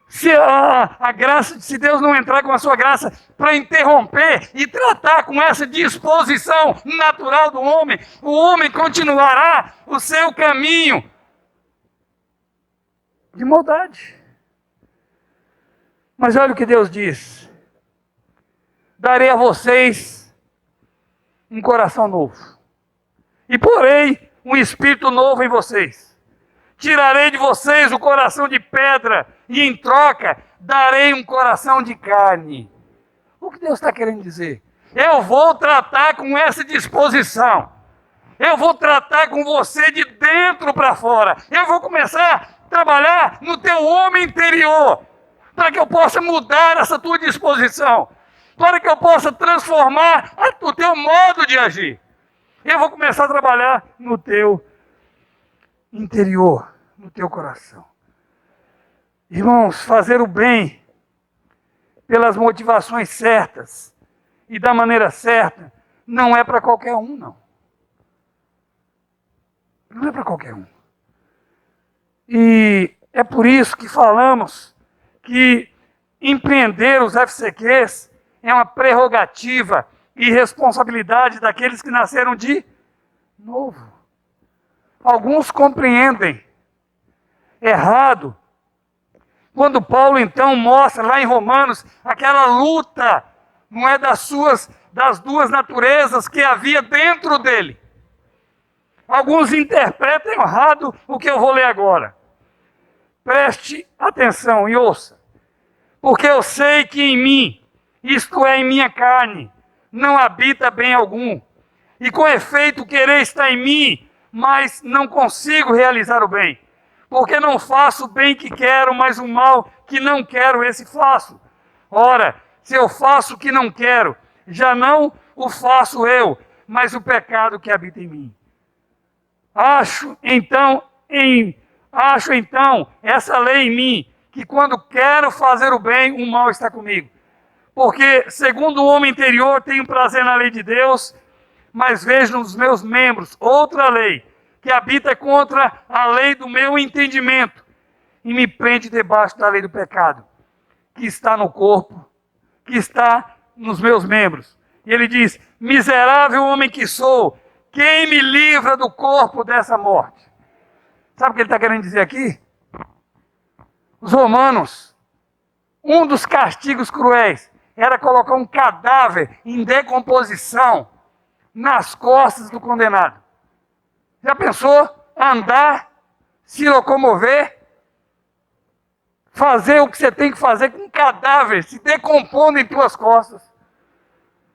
se Deus não entrar com a sua graça para interromper e tratar com essa disposição natural do homem, o homem continuará o seu caminho de maldade. Mas olha o que Deus diz. Darei a vocês um coração novo. E porei um espírito novo em vocês. Tirarei de vocês o coração de pedra e em troca darei um coração de carne. O que Deus está querendo dizer? Eu vou tratar com essa disposição. Eu vou tratar com você de dentro para fora. Eu vou começar trabalhar no teu homem interior, para que eu possa mudar essa tua disposição, para que eu possa transformar o teu modo de agir. Eu vou começar a trabalhar no teu interior, no teu coração. Irmãos, fazer o bem pelas motivações certas e da maneira certa não é para qualquer um, não. Não é para qualquer um. E é por isso que falamos que empreender os FCQs é uma prerrogativa e responsabilidade daqueles que nasceram de novo. Alguns compreendem errado quando Paulo então mostra lá em Romanos aquela luta, não é das duas naturezas que havia dentro dele. Alguns interpretam errado o que eu vou ler agora. Preste atenção e ouça. Porque eu sei que em mim, isto é, em minha carne, não habita bem algum. E com efeito querer está em mim, mas não consigo realizar o bem. Porque não faço o bem que quero, mas o mal que não quero, esse faço. Ora, se eu faço o que não quero, já não o faço eu, mas o pecado que habita em mim. Acho então essa lei em mim, que quando quero fazer o bem, o mal está comigo. Porque, segundo o homem interior, tenho prazer na lei de Deus, mas vejo nos meus membros outra lei, que habita contra a lei do meu entendimento, e me prende debaixo da lei do pecado, que está no corpo, que está nos meus membros. E ele diz, miserável homem que sou, quem me livra do corpo dessa morte? Sabe o que ele está querendo dizer aqui? Os romanos, um dos castigos cruéis era colocar um cadáver em decomposição nas costas do condenado. Já pensou? Andar, se locomover, fazer o que você tem que fazer com um cadáver se decompondo em tuas costas.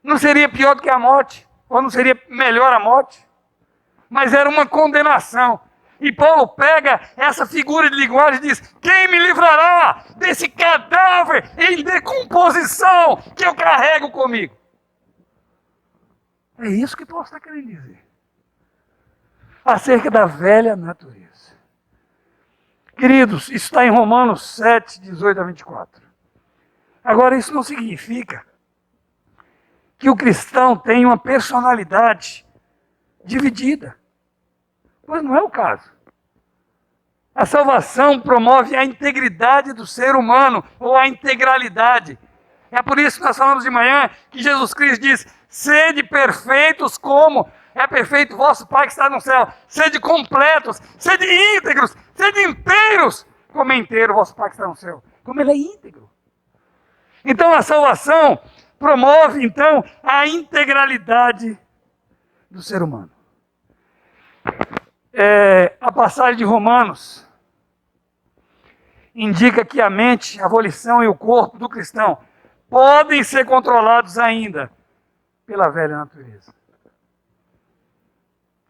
Não seria pior do que a morte? Ou não seria melhor a morte? Mas era uma condenação. E Paulo pega essa figura de linguagem e diz, quem me livrará desse cadáver em decomposição que eu carrego comigo? É isso que Paulo está querendo dizer. Acerca da velha natureza. Queridos, isso está em Romanos 7, 18 a 24. Agora, isso não significa que o cristão tem uma personalidade dividida. Pois não é o caso. A salvação promove a integridade do ser humano, ou a integralidade. É por isso que nós falamos de manhã que Jesus Cristo diz, sede perfeitos como é perfeito vosso Pai que está no céu. Sede completos, sede íntegros, sede inteiros, como é inteiro vosso Pai que está no céu. Como Ele é íntegro. Então a salvação promove, então, a integralidade do ser humano. A passagem de Romanos indica que a mente, a volição e o corpo do cristão podem ser controlados ainda pela velha natureza.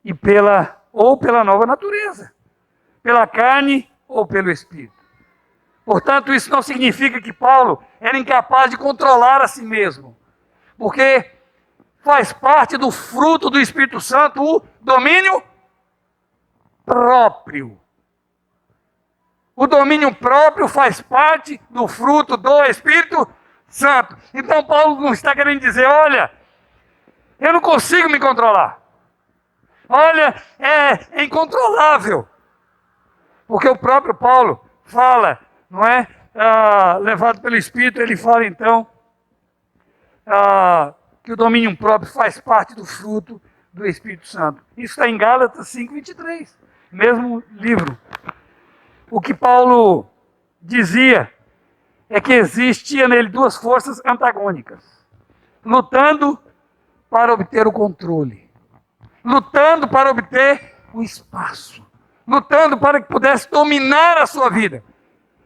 E pela nova natureza. Pela carne ou pelo espírito. Portanto, isso não significa que Paulo era incapaz de controlar a si mesmo. Porque faz parte do fruto do Espírito Santo o domínio próprio. O domínio próprio faz parte do fruto do Espírito Santo. Então Paulo não está querendo dizer, olha, eu não consigo me controlar. Olha, é incontrolável. Porque o próprio Paulo fala, não é? Levado pelo Espírito, ele fala então que o domínio próprio faz parte do fruto do Espírito Santo. Isso está em Gálatas 5:23, mesmo livro. O que Paulo dizia é que existia nele duas forças antagônicas, lutando para obter o controle, lutando para obter o espaço, lutando para que pudesse dominar a sua vida.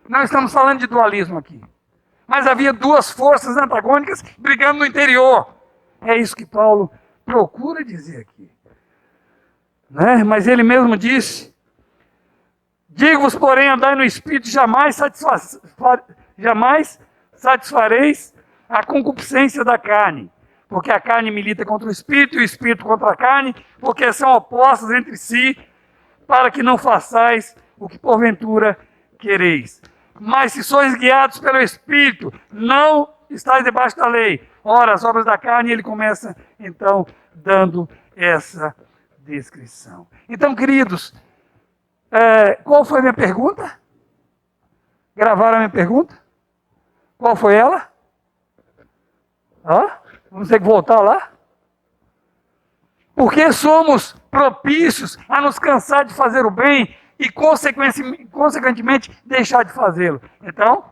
Não estamos falando de dualismo aqui. Mas havia duas forças antagônicas brigando no interior. É isso que Paulo procura dizer aqui. Né? Mas ele mesmo disse Digo-vos, porém, andai no Espírito, jamais satisfareis a concupiscência da carne. Porque a carne milita contra o Espírito e o Espírito contra a carne, porque são opostos entre si, para que não façais o que porventura quereis. Mas se sois guiados pelo Espírito, não estáis debaixo da lei. Ora, as obras da carne, ele começa, então, dando essa descrição. Então, queridos, qual foi a minha pergunta? Gravaram a minha pergunta? Qual foi ela? Vamos ter que voltar lá? Porque somos propícios a nos cansar de fazer o bem e, consequentemente, deixar de fazê-lo. Então,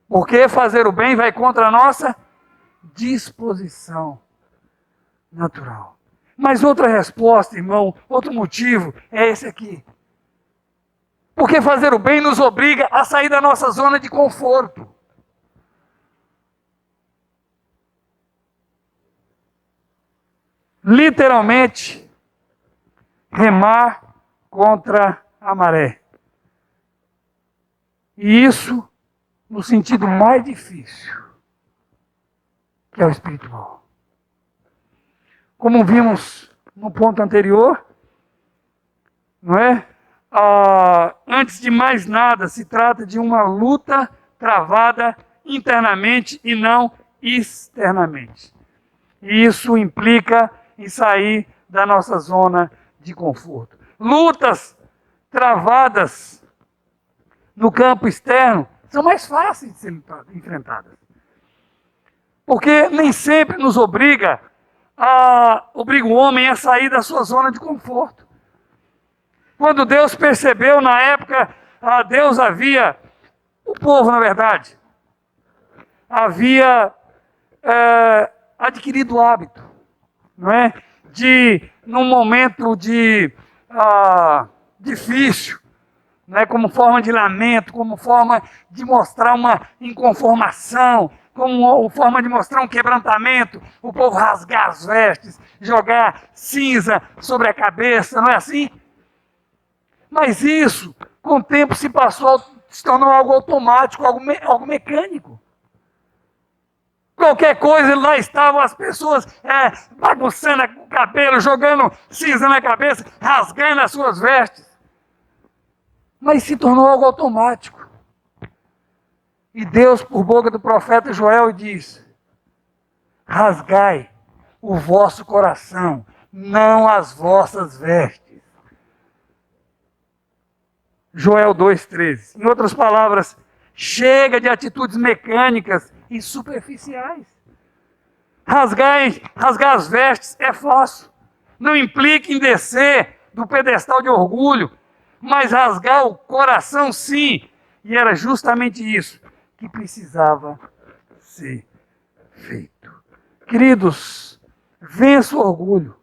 porque fazer o bem vai contra a nossa disposição natural. Mas outra resposta, irmão, outro motivo é esse aqui. Porque fazer o bem nos obriga a sair da nossa zona de conforto. Literalmente, remar contra a maré. E isso no sentido mais difícil, que é o espiritual. Como vimos no ponto anterior, não é? Antes de mais nada, se trata de uma luta travada internamente e não externamente. E isso implica em sair da nossa zona de conforto. Lutas travadas no campo externo são mais fáceis de ser enfrentadas. Porque nem sempre nos obriga o homem a sair da sua zona de conforto. Quando Deus percebeu, na época, o povo, na verdade, havia adquirido o hábito, não é? Num momento difícil, né? Como forma de lamento, como forma de mostrar uma inconformação, como forma de mostrar um quebrantamento, o povo rasgar as vestes, jogar cinza sobre a cabeça, não é assim? Mas isso, com o tempo, se tornou algo automático, algo mecânico. Qualquer coisa, lá estavam as pessoas bagunçando o cabelo, jogando cinza na cabeça, rasgando as suas vestes. Mas se tornou algo automático. E Deus, por boca do profeta Joel, diz: rasgai o vosso coração, não as vossas vestes. Joel 2,13. Em outras palavras, chega de atitudes mecânicas e superficiais. Rasgar as vestes é fácil. Não implica em descer do pedestal de orgulho, mas rasgar o coração, sim. E era justamente isso que precisava ser feito. Queridos, vença o orgulho.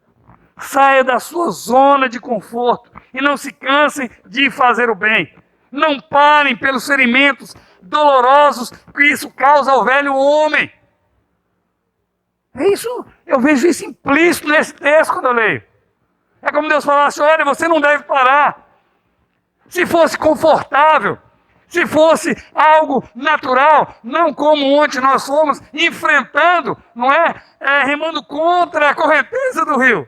Saia da sua zona de conforto e não se cansem de fazer o bem. Não parem pelos ferimentos dolorosos que isso causa ao velho homem. É isso, eu vejo isso implícito nesse texto quando eu leio. É como Deus falasse: olha, você não deve parar. Se fosse confortável, se fosse algo natural, não como ontem nós fomos enfrentando, não é? Remando contra a correnteza do rio.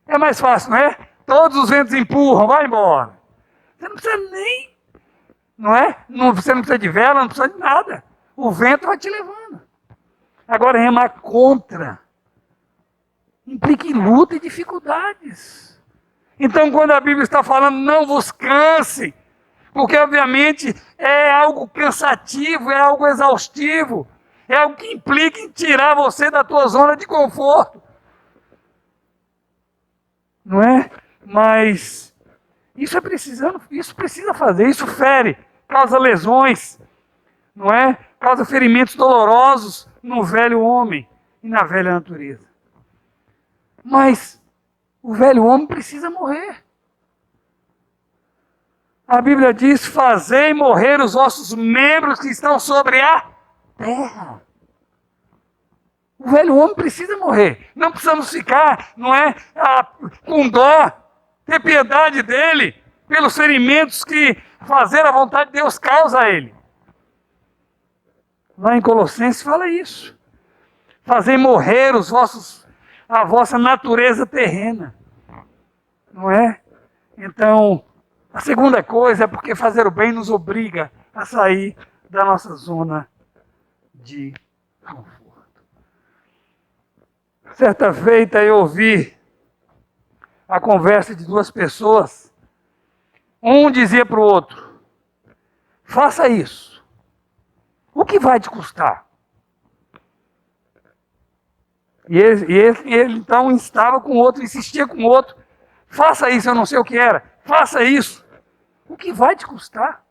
É mais fácil, não é? Todos os ventos empurram, vai embora. Você não precisa nem, não é? Você não precisa de vela, não precisa de nada. O vento vai te levando. Agora, remar contra implica em luta e dificuldades. Então, quando a Bíblia está falando, não vos canse, porque obviamente é algo cansativo, é algo exaustivo, é algo que implica em tirar você da tua zona de conforto. Não é? Mas isso precisa fazer, isso fere, causa lesões, não é? Causa ferimentos dolorosos no velho homem e na velha natureza. Mas o velho homem precisa morrer. A Bíblia diz: fazei morrer os vossos membros que estão sobre a terra. O velho homem precisa morrer. Não precisamos ficar, não é, com dó, ter piedade dele, pelos ferimentos que fazer a vontade de Deus causa a ele. Lá em Colossenses fala isso. Fazei morrer a vossa natureza terrena. Não é? Então, a segunda coisa é porque fazer o bem nos obriga a sair da nossa zona de conforto. Certa feita eu ouvi a conversa de duas pessoas. Um dizia para o outro: faça isso. O que vai te custar? E ele então instava com o outro, insistia com o outro: faça isso, eu não sei o que era. Faça isso. O que vai te custar?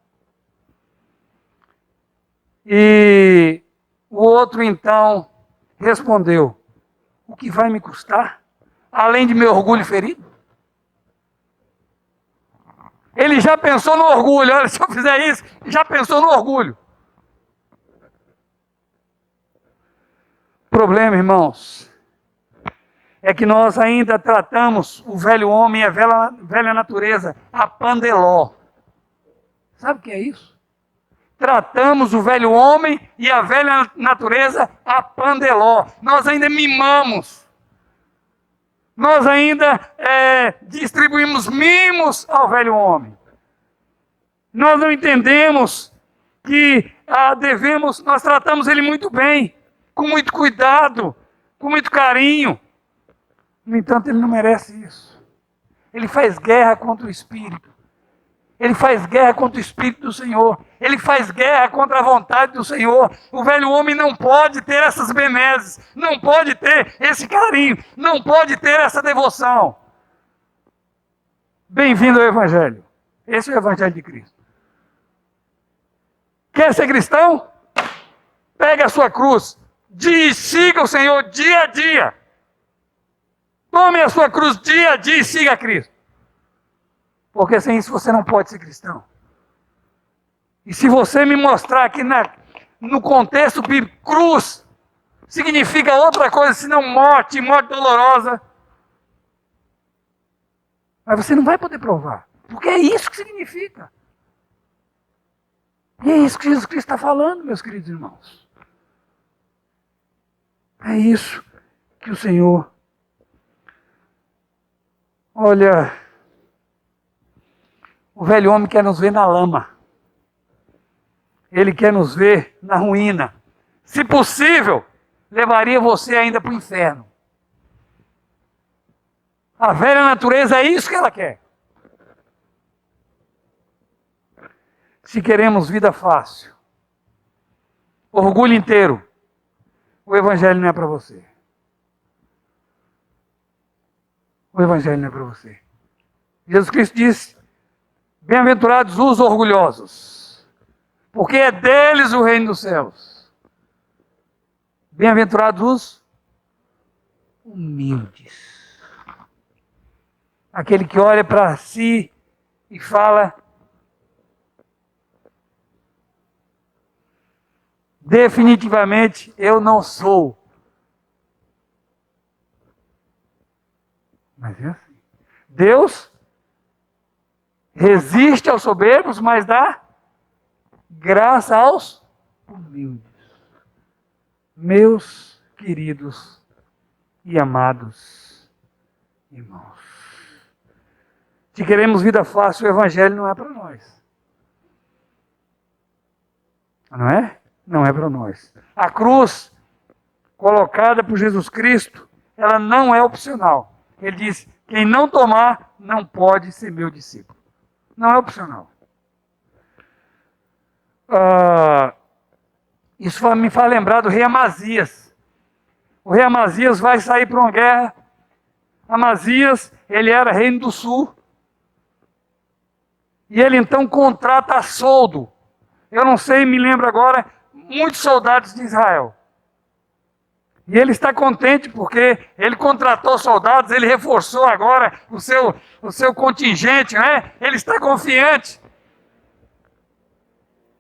E o outro então respondeu: o que vai me custar? Além de meu orgulho ferido? Ele já pensou no orgulho. Olha, se eu fizer isso, já pensou no orgulho. O problema, irmãos, é que nós ainda tratamos o velho homem e a velha natureza a pandeló. Sabe o que é isso? Tratamos o velho homem e a velha natureza a pandeló. Nós ainda mimamos. Nós ainda distribuímos mimos ao velho homem. Nós não entendemos que nós tratamos ele muito bem, com muito cuidado, com muito carinho. No entanto, ele não merece isso. Ele faz guerra contra o Espírito. Ele faz guerra contra o Espírito do Senhor. Ele faz guerra contra a vontade do Senhor. O velho homem não pode ter essas benesses, não pode ter esse carinho, não pode ter essa devoção. Bem-vindo ao Evangelho. Esse é o Evangelho de Cristo. Quer ser cristão? Pega a sua cruz. Siga o Senhor dia a dia. Tome a sua cruz dia a dia e siga a Cristo. Porque sem isso você não pode ser cristão. E se você me mostrar que no contexto bíblico, cruz significa outra coisa senão morte dolorosa, mas você não vai poder provar. Porque é isso que significa. E é isso que Jesus Cristo está falando, meus queridos irmãos. É isso que o Senhor... Olha, o velho homem quer nos ver na lama. Ele quer nos ver na ruína. Se possível, levaria você ainda para o inferno. A velha natureza é isso que ela quer. Se queremos vida fácil, orgulho inteiro, o Evangelho não é para você. O Evangelho não é para você. Jesus Cristo disse: bem-aventurados os orgulhosos, porque é deles o reino dos céus. Bem-aventurados os humildes. Aquele que olha para si e fala: definitivamente eu não sou. Mas é assim. Deus resiste aos soberbos, mas dá graça aos humildes. Meus queridos e amados irmãos, se queremos vida fácil, o Evangelho não é para nós. Não é? Não é para nós. A cruz colocada por Jesus Cristo, ela não é opcional. Ele diz: quem não tomar, não pode ser meu discípulo. Não é opcional. Isso me faz lembrar do rei Amazias. O rei Amazias vai sair para uma guerra. Amazias, ele era reino do sul. E ele então contrata a soldo. Eu não sei, me lembro agora, muitos soldados de Israel. E ele está contente porque ele contratou soldados, ele reforçou agora o seu contingente, né? Ele está confiante.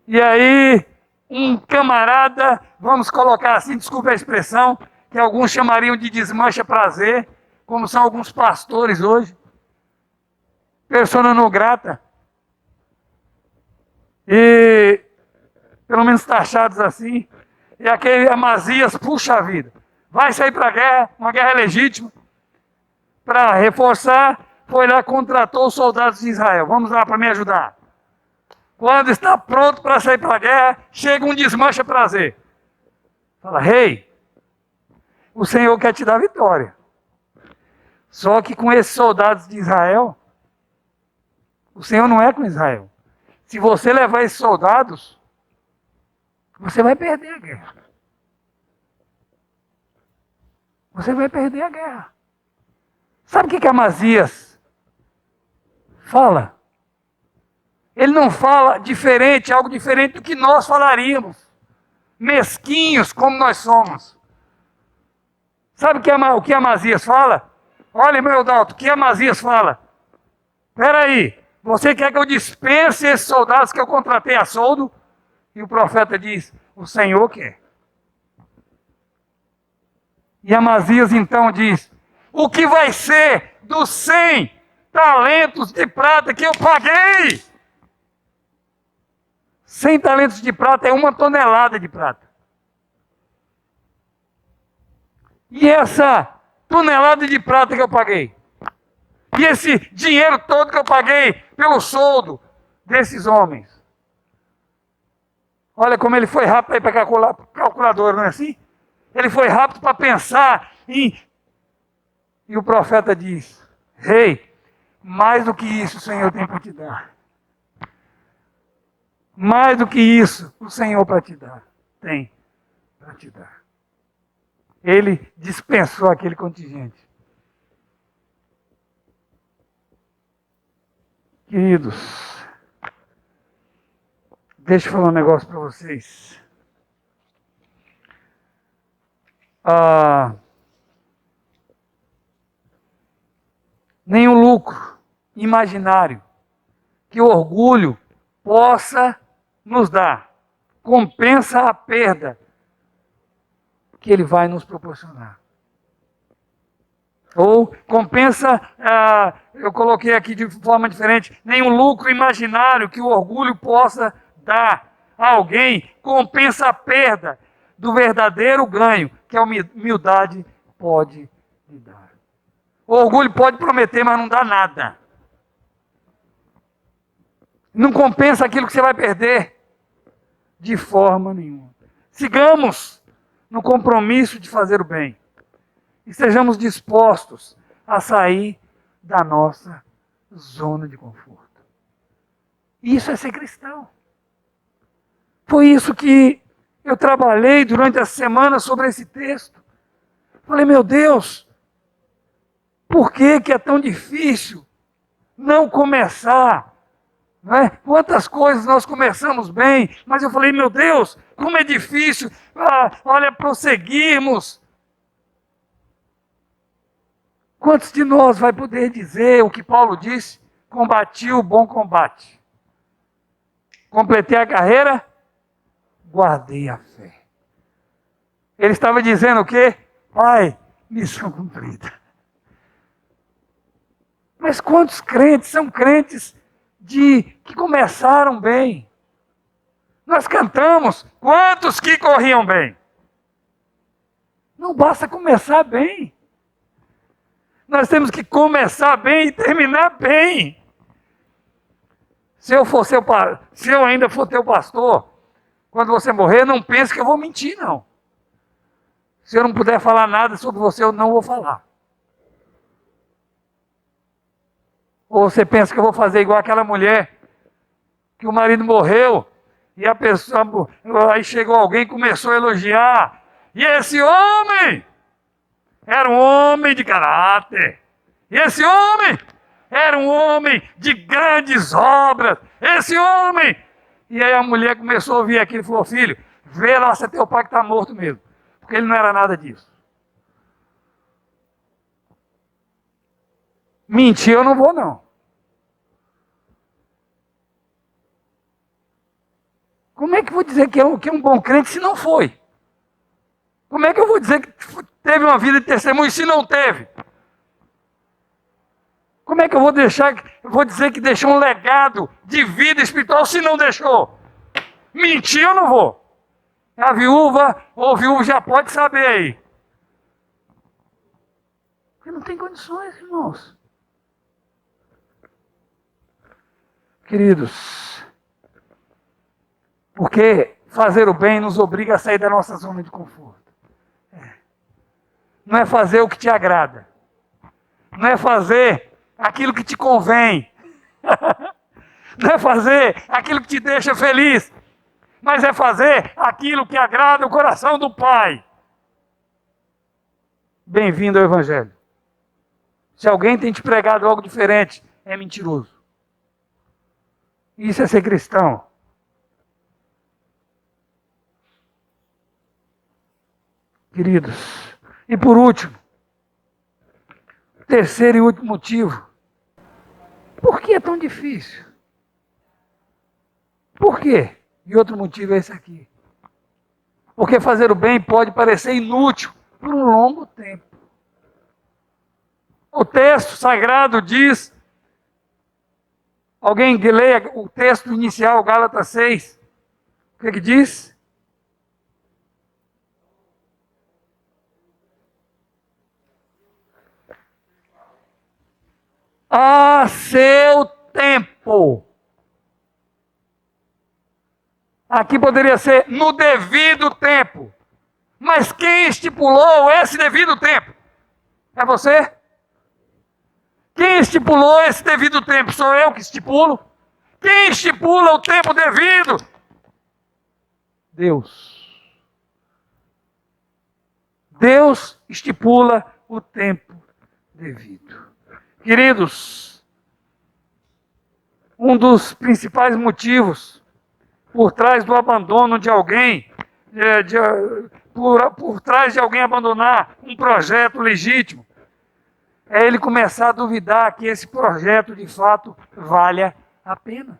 E aí, um camarada, vamos colocar assim, desculpe a expressão, que alguns chamariam de desmancha prazer, como são alguns pastores hoje, persona não grata. E, pelo menos taxados assim. E aquele Amazias, puxa vida, vai sair para a guerra, uma guerra legítima, para reforçar, foi lá, contratou os soldados de Israel. Vamos lá para me ajudar. Quando está pronto para sair para a guerra, chega um desmancha prazer. Fala, rei, o Senhor quer te dar vitória. Só que com esses soldados de Israel, o Senhor não é com Israel. Se você levar esses soldados, você vai perder a guerra. Você vai perder a guerra. Sabe o que Amazias fala? Ele não fala diferente, algo diferente do que nós falaríamos. Mesquinhos como nós somos. Sabe o que Amazias fala? Olha, meu Eudalto, o que Amazias fala? Espera aí, você quer que eu dispense esses soldados que eu contratei a soldo? E o profeta diz, o Senhor quer. E Amazias então diz, o que vai ser dos 100 talentos de prata que eu paguei? 100 talentos de prata é 1 tonelada de prata. E essa tonelada de prata que eu paguei? E esse dinheiro todo que eu paguei pelo soldo desses homens? Olha como ele foi rápido para calcular, calculadora, não é assim? Ele foi rápido para pensar em... E o profeta diz, rei, mais do que isso o Senhor tem para te dar. Mais do que isso o Senhor para te dar. Tem para te dar. Ele dispensou aquele contingente. Queridos, deixa eu falar um negócio para vocês. Nenhum lucro imaginário que o orgulho possa nos dar compensa a perda que ele vai nos proporcionar. Ou compensa, eu coloquei aqui de forma diferente, nenhum lucro imaginário que o orgulho possa dar a alguém compensa a perda do verdadeiro ganho que a humildade pode lhe dar. O orgulho pode prometer, mas não dá nada. Não compensa aquilo que você vai perder de forma nenhuma. Sigamos no compromisso de fazer o bem. E sejamos dispostos a sair da nossa zona de conforto. Isso é ser cristão. Foi isso que eu trabalhei durante a semana sobre esse texto. Falei, meu Deus, por que é tão difícil não começar? Não é? Quantas coisas nós começamos bem, mas eu falei, meu Deus, como é difícil, olha, prosseguirmos. Quantos de nós vai poder dizer o que Paulo disse? Combati o bom combate. Completei a carreira, guardei a fé. Ele estava dizendo o quê? Pai, missão cumprida. Mas quantos crentes são crentes que começaram bem? Nós cantamos, quantos que corriam bem? Não basta começar bem. Nós temos que começar bem e terminar bem. Se eu ainda for teu pastor, quando você morrer, não pense que eu vou mentir, não. Se eu não puder falar nada sobre você, eu não vou falar. Ou você pensa que eu vou fazer igual aquela mulher, que o marido morreu, e a pessoa, aí chegou alguém e começou a elogiar. E esse homem era um homem de caráter. E esse homem era um homem de grandes obras. Esse homem... E aí a mulher começou a ouvir aquilo e falou, filho, vê lá se teu pai que está morto mesmo. Porque ele não era nada disso. Mentir eu não vou, não. Como é que eu vou dizer que é um bom crente se não foi? Como é que eu vou dizer que teve uma vida de testemunho se não teve? Como é que eu vou dizer que deixou um legado de vida espiritual se não deixou? Mentir eu não vou. A viúva ou o viúvo já pode saber aí. Porque não tem condições, irmãos. Queridos, porque fazer o bem nos obriga a sair da nossa zona de conforto. Não é fazer o que te agrada. Não é fazer aquilo que te convém. Não é fazer aquilo que te deixa feliz. Mas é fazer aquilo que agrada o coração do Pai. Bem-vindo ao Evangelho. Se alguém tem te pregado algo diferente, é mentiroso. Isso é ser cristão. Queridos, e por último, terceiro e último motivo. Por que é tão difícil? Por quê? E outro motivo é esse aqui. Porque fazer o bem pode parecer inútil por um longo tempo. O texto sagrado diz, alguém que leia o texto inicial, Gálatas 6, o que diz? A seu tempo. Aqui poderia ser no devido tempo. Mas quem estipulou esse devido tempo? É você? Quem estipulou esse devido tempo? Sou eu que estipulo? Quem estipula o tempo devido? Deus. Deus estipula o tempo devido. Queridos, um dos principais motivos por trás do abandono de alguém, por trás de alguém abandonar um projeto legítimo, é ele começar a duvidar que esse projeto de fato valha a pena.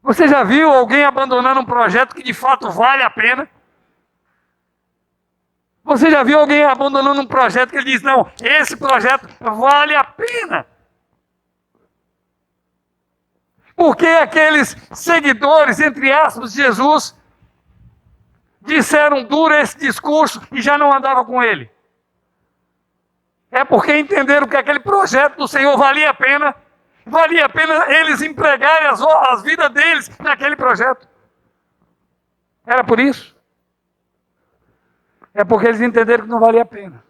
Você já viu alguém abandonando um projeto que de fato vale a pena? Você já viu alguém abandonando um projeto que ele diz, não, esse projeto vale a pena? Porque aqueles seguidores, entre aspas, de Jesus, disseram duro esse discurso e já não andavam com ele. É porque entenderam que aquele projeto do Senhor valia a pena eles empregarem as vidas deles naquele projeto. Era por isso. É porque eles entenderam que não valia a pena.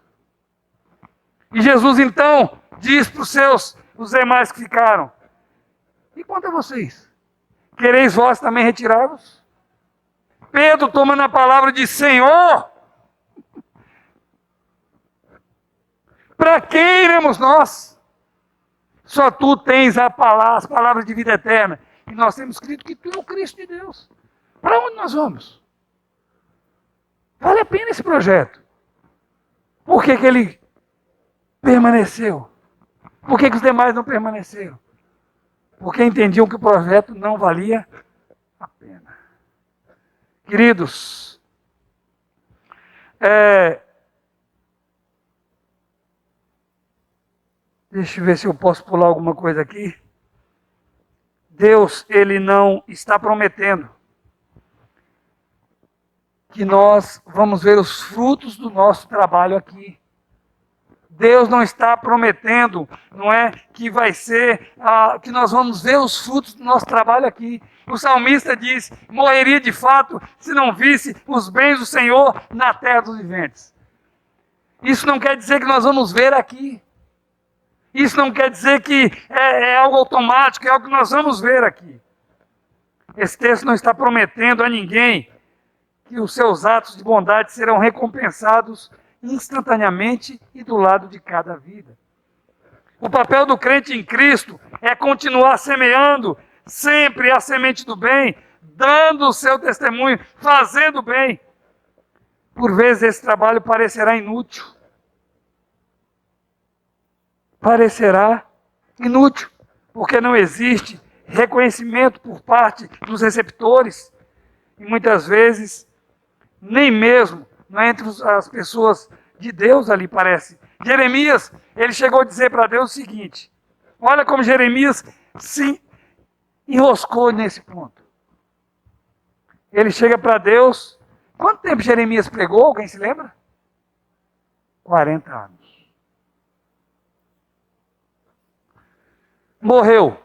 E Jesus então diz para os demais que ficaram, e quanto a vocês? Quereis vós também retirar-vos? Pedro tomando a palavra de Senhor, para quem iremos nós? Só tu tens as palavras de vida eterna. E nós temos crido que tu é o Cristo de Deus. Para onde nós vamos? Vale a pena esse projeto. Por que ele permaneceu? Por que os demais não permaneceram? Porque entendiam que o projeto não valia a pena. Queridos, deixa eu ver se eu posso pular alguma coisa aqui. Deus, ele não está prometendo que nós vamos ver os frutos do nosso trabalho aqui. Deus não está prometendo, não é, que vai ser, que nós vamos ver os frutos do nosso trabalho aqui. O salmista diz, morreria de fato se não visse os bens do Senhor na terra dos viventes. Isso não quer dizer que nós vamos ver aqui. Isso não quer dizer que é algo automático, é algo que nós vamos ver aqui. Esse texto não está prometendo a ninguém que os seus atos de bondade serão recompensados instantaneamente e do lado de cada vida. O papel do crente em Cristo é continuar semeando sempre a semente do bem, dando o seu testemunho, fazendo bem. Por vezes esse trabalho parecerá inútil. Parecerá inútil, porque não existe reconhecimento por parte dos receptores. E muitas vezes, nem mesmo entre as pessoas de Deus ali parece Jeremias, ele chegou a dizer para Deus o seguinte, olha como Jeremias se enroscou nesse ponto. Ele chega para Deus, quanto tempo Jeremias pregou? Alguém se lembra? 40 anos. Morreu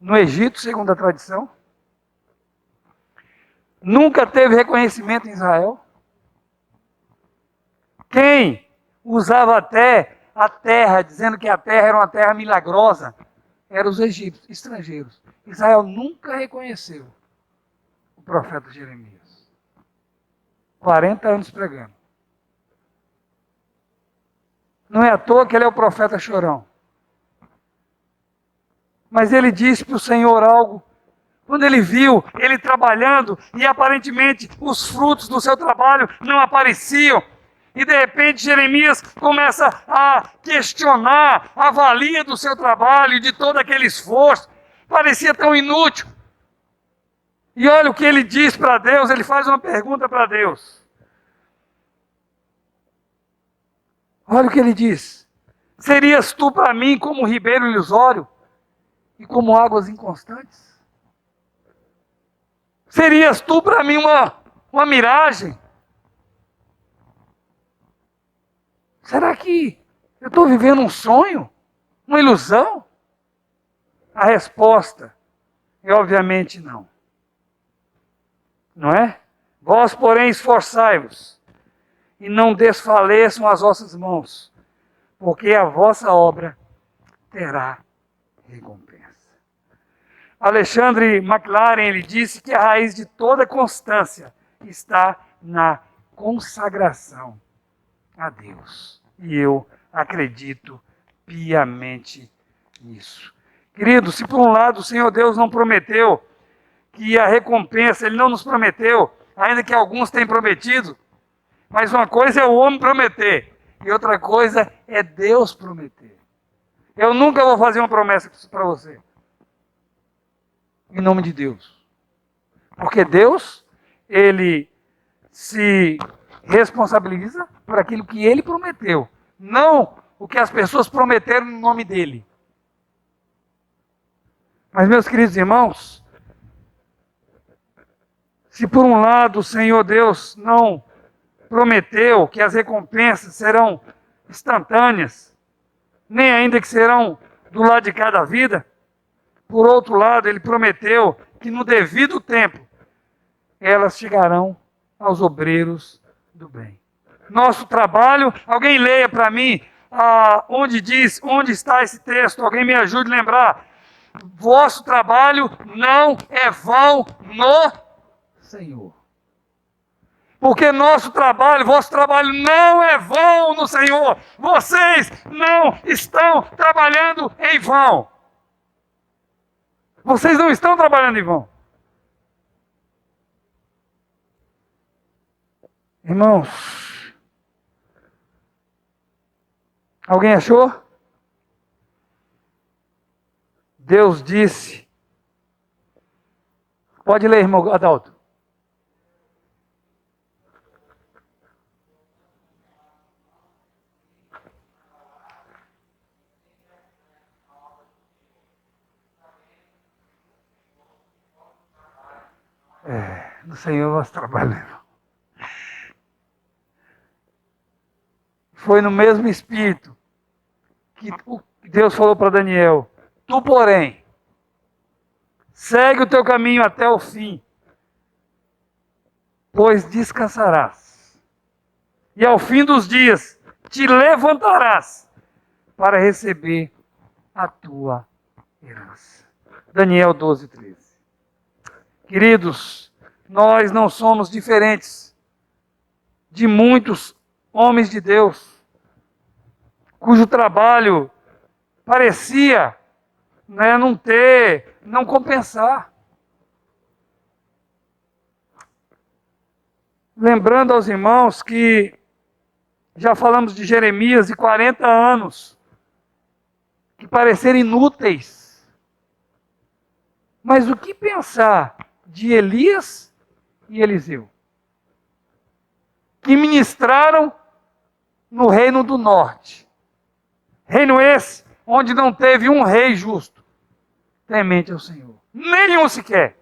no Egito, segundo a tradição. Nunca teve reconhecimento em Israel. Quem usava até a terra, dizendo que a terra era uma terra milagrosa, eram os egípcios, estrangeiros. Israel nunca reconheceu o profeta Jeremias. 40 anos pregando. Não é à toa que ele é o profeta chorão. Mas ele disse para o Senhor algo, quando ele viu ele trabalhando e aparentemente os frutos do seu trabalho não apareciam. E de repente Jeremias começa a questionar a valia do seu trabalho e de todo aquele esforço. Parecia tão inútil. E olha o que ele diz para Deus, ele faz uma pergunta para Deus. Olha o que ele diz. Serias tu para mim como um ribeiro ilusório e como águas inconstantes? Serias tu para mim uma miragem? Será que eu estou vivendo um sonho? Uma ilusão? A resposta é obviamente não. Não é? Vós, porém, esforçai-vos e não desfaleçam as vossas mãos, porque a vossa obra terá recompensa. Alexandre McLaren, ele disse que a raiz de toda constância está na consagração a Deus. E eu acredito piamente nisso. Querido, se por um lado o Senhor Deus não prometeu que a recompensa, Ele não nos prometeu, ainda que alguns tenham prometido, mas uma coisa é o homem prometer, e outra coisa é Deus prometer. Eu nunca vou fazer uma promessa para você. Em nome de Deus. Porque Deus, Ele se responsabiliza por aquilo que Ele prometeu. Não o que as pessoas prometeram no nome dEle. Mas, meus queridos irmãos, se por um lado o Senhor Deus não prometeu que as recompensas serão instantâneas, nem ainda que serão do lado de cada vida, por outro lado, Ele prometeu que no devido tempo elas chegarão aos obreiros do bem. Nosso trabalho, alguém leia para mim onde está esse texto, alguém me ajude a lembrar. Vosso trabalho não é vão no Senhor. Porque nosso trabalho, vosso trabalho não é vão no Senhor. Vocês não estão trabalhando em vão. Vocês não estão trabalhando em vão. Irmãos, alguém achou? Deus disse. Pode ler, irmão Adalto. No Senhor nós trabalhamos. Foi no mesmo espírito que Deus falou para Daniel: tu, porém, segue o teu caminho até o fim, pois descansarás. E ao fim dos dias te levantarás para receber a tua herança. Daniel 12:13. Queridos, nós não somos diferentes de muitos homens de Deus, cujo trabalho parecia não compensar. Lembrando aos irmãos que já falamos de Jeremias de 40 anos, que pareceram inúteis. Mas o que pensar de Elias e Eliseu? Que ministraram no reino do norte. Reino esse onde não teve um rei justo, temente ao Senhor. Nenhum sequer.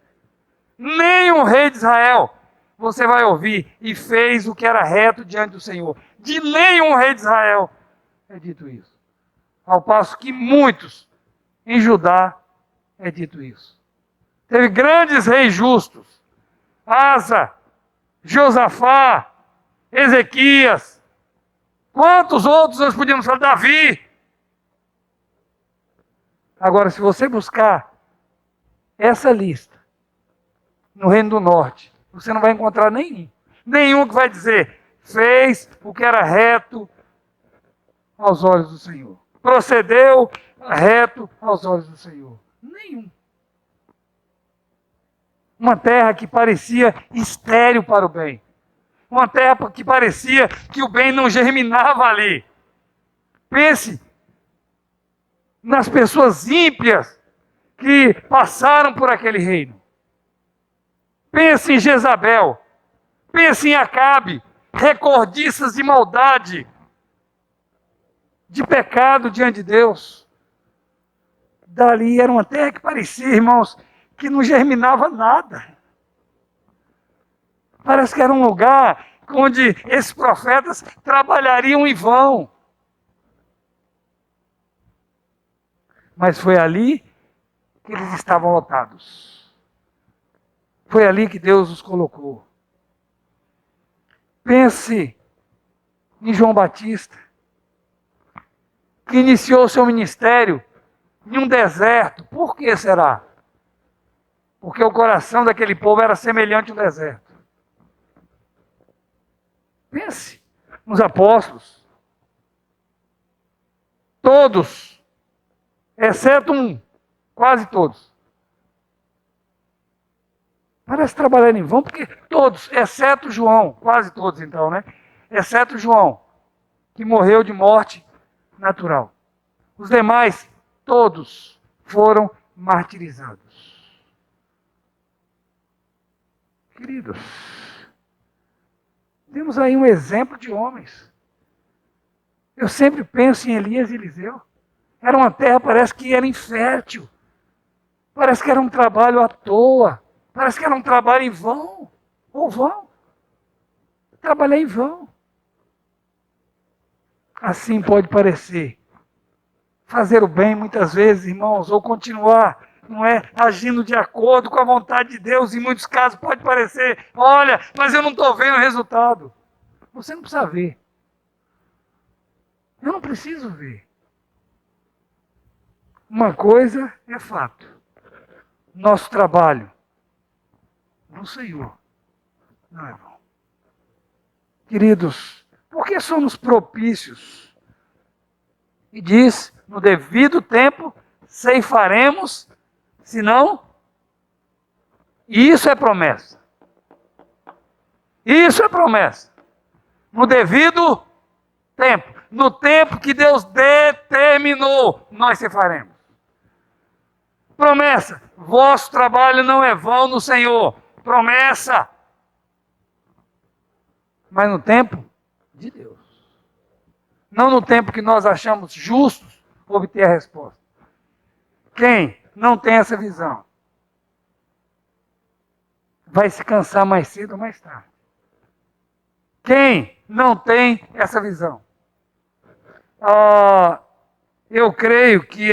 Nem um rei de Israel você vai ouvir e fez o que era reto diante do Senhor. De nenhum rei de Israel é dito isso. Ao passo que muitos em Judá é dito isso. Teve grandes reis justos. Asa, Josafá, Ezequias. Quantos outros nós podíamos falar? Davi. Agora, se você buscar essa lista no Reino do Norte, você não vai encontrar nenhum. Nenhum que vai dizer, fez o que era reto aos olhos do Senhor. Procedeu reto aos olhos do Senhor. Nenhum. Uma terra que parecia estéril para o bem. Uma terra que parecia que o bem não germinava ali. Pense nas pessoas ímpias que passaram por aquele reino. Pense em Jezabel. Pense em Acabe, recordistas de maldade, de pecado diante de Deus. Dali era uma terra que parecia, irmãos, que não germinava nada. Parece que era um lugar onde esses profetas trabalhariam em vão. Mas foi ali que eles estavam lotados. Foi ali que Deus os colocou. Pense em João Batista, que iniciou seu ministério em um deserto. Por que será? Porque o coração daquele povo era semelhante a um deserto. Pense nos apóstolos. Todos, exceto um, quase todos. Parece trabalhar em vão, porque todos, exceto João, quase todos então, né? Exceto João, que morreu de morte natural. Os demais, todos, foram martirizados. Queridos, temos aí um exemplo de homens. Eu sempre penso em Elias e Eliseu. Era uma terra, parece que era infértil. Parece que era um trabalho à toa. Parece que era um trabalho em vão. Ou vão. Trabalhar em vão. Assim pode parecer. Fazer o bem muitas vezes, irmãos, ou continuar, não é, agindo de acordo com a vontade de Deus, em muitos casos pode parecer, olha, mas eu não estou vendo o resultado. Você não precisa ver. Eu não preciso ver. Uma coisa é fato. Nosso trabalho no Senhor não é bom. Queridos, por que somos propícios? E diz, no devido tempo, ceifaremos, senão, isso é promessa. Isso é promessa. No devido tempo. No tempo que Deus determinou, nós ceifaremos. Promessa. Vosso trabalho não é vão no Senhor. Promessa. Mas no tempo de Deus. Não no tempo que nós achamos justos obter a resposta. Quem não tem essa visão vai se cansar mais cedo ou mais tarde. Quem não tem essa visão? Eu creio que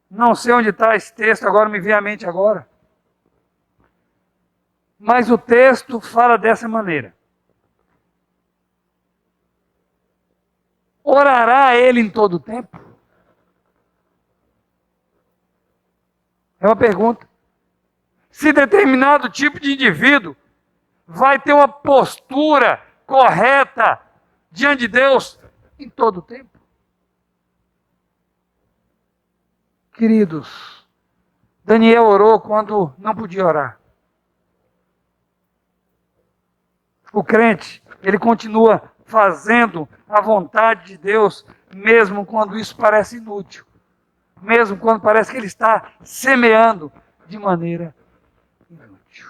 não sei onde está esse texto, agora me vem à mente agora. Mas o texto fala dessa maneira. Orará ele em todo o tempo? É uma pergunta. Se determinado tipo de indivíduo vai ter uma postura correta diante de Deus em todo o tempo? Queridos, Daniel orou quando não podia orar. O crente, ele continua fazendo a vontade de Deus, mesmo quando isso parece inútil. Mesmo quando parece que ele está semeando de maneira inútil.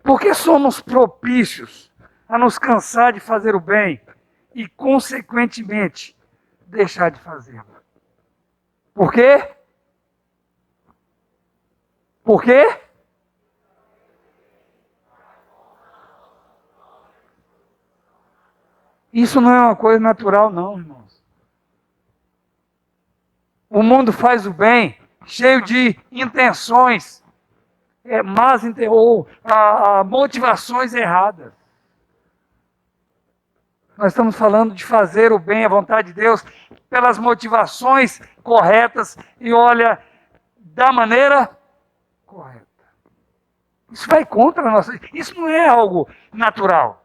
Porque somos propícios a nos cansar de fazer o bem e, consequentemente, deixar de fazê-lo. Por quê? Por quê? Isso não é uma coisa natural, não, irmãos. O mundo faz o bem, cheio de intenções, más ou motivações erradas. Nós estamos falando de fazer o bem, a vontade de Deus, pelas motivações corretas e, olha, da maneira correta. Isso vai contra a nossa... Isso não é algo natural.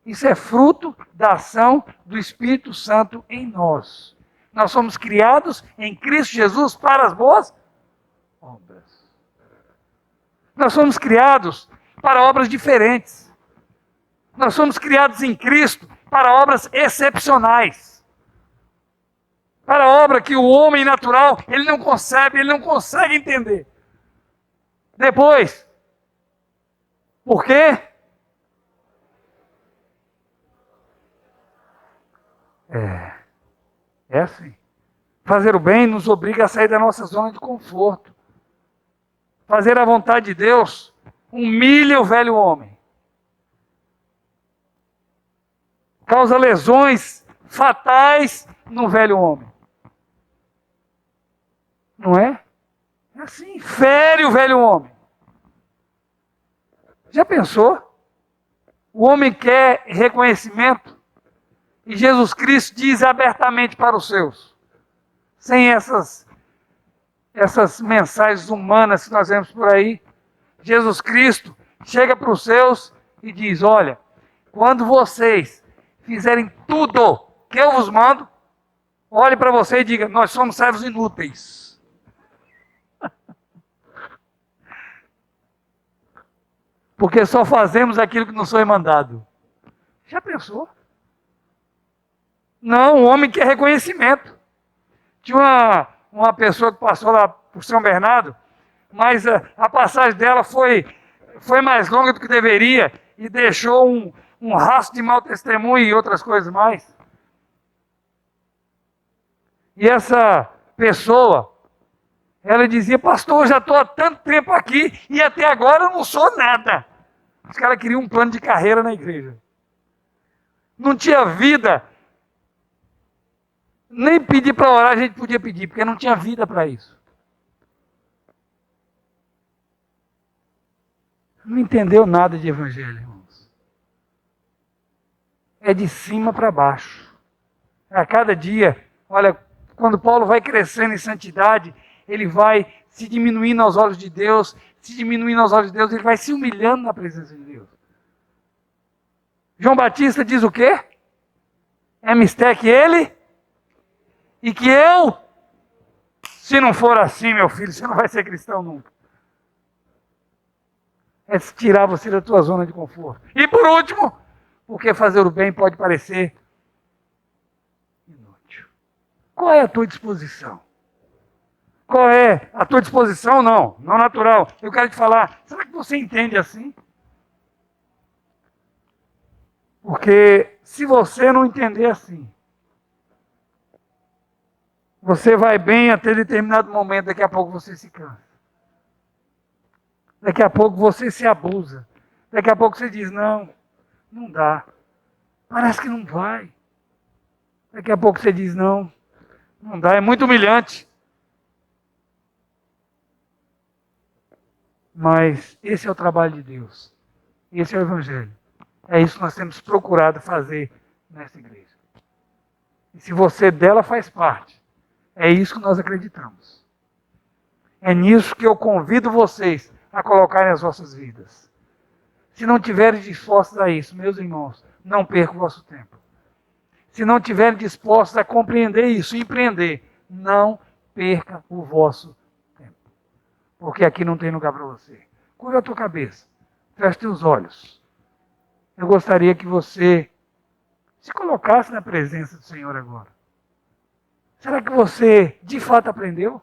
Isso é fruto da ação do Espírito Santo em nós. Nós somos criados em Cristo Jesus para as boas obras. Nós somos criados para obras diferentes. Nós somos criados em Cristo para obras excepcionais. Para a obra que o homem natural, ele não concebe, ele não consegue entender. Depois, por quê? É assim. Fazer o bem nos obriga a sair da nossa zona de conforto. Fazer a vontade de Deus humilha o velho homem. Causa lesões fatais no velho homem. Não é? É assim, fere o velho homem. Já pensou? O homem quer reconhecimento e Jesus Cristo diz abertamente para os seus. Sem essas mensagens humanas que nós vemos por aí. Jesus Cristo chega para os seus e diz, olha, quando vocês fizerem tudo que eu vos mando, olhe para você e diga, nós somos servos inúteis. Porque só fazemos aquilo que nos foi mandado. Já pensou? Não, o homem quer reconhecimento. Tinha uma pessoa que passou lá por São Bernardo, mas a passagem dela foi mais longa do que deveria e deixou um rastro de mau testemunho e outras coisas mais. E essa pessoa, ela dizia, pastor, eu já estou há tanto tempo aqui e até agora eu não sou nada. Os caras queriam um plano de carreira na igreja. Não tinha vida. Nem pedir para orar a gente podia pedir, porque não tinha vida para isso. Não entendeu nada de evangelho, irmãos. É de cima para baixo. A cada dia, olha, quando Paulo vai crescendo em santidade, ele vai se diminuindo aos olhos de Deus, ele vai se humilhando na presença de Deus. João Batista diz o quê? É mistério que ele e que eu, se não for assim, meu filho, você não vai ser cristão nunca. É tirar você da tua zona de conforto. E por último, porque fazer o bem pode parecer inútil. Qual é a tua disposição? Qual é a tua disposição? Não natural. Eu quero te falar, será que você entende assim? Porque se você não entender assim, você vai bem até determinado momento, daqui a pouco você se cansa. Daqui a pouco você se abusa. Daqui a pouco você diz, não dá. Parece que não vai. Daqui a pouco você diz, não dá, é muito humilhante. Mas esse é o trabalho de Deus. Esse é o Evangelho. É isso que nós temos procurado fazer nessa igreja. E se você dela faz parte, é isso que nós acreditamos. É nisso que eu convido vocês a colocarem as vossas vidas. Se não tiverem dispostos a isso, meus irmãos, não percam o vosso tempo. Se não tiverem dispostos a compreender isso e empreender, não perca o vosso tempo. Porque aqui não tem lugar para você. Curva a tua cabeça. Feche teus olhos. Eu gostaria que você se colocasse na presença do Senhor agora. Será que você de fato aprendeu?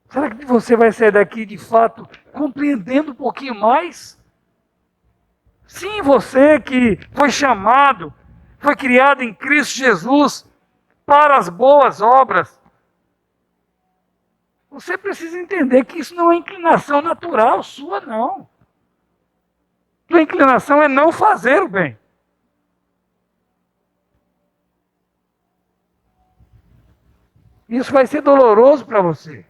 Será que você vai sair daqui de fato compreendendo um pouquinho mais Sim, você que foi chamado, foi criado em Cristo Jesus para as boas obras. Você precisa entender que isso não é inclinação natural sua, não. Sua inclinação é não fazer o bem. Isso vai ser doloroso para você.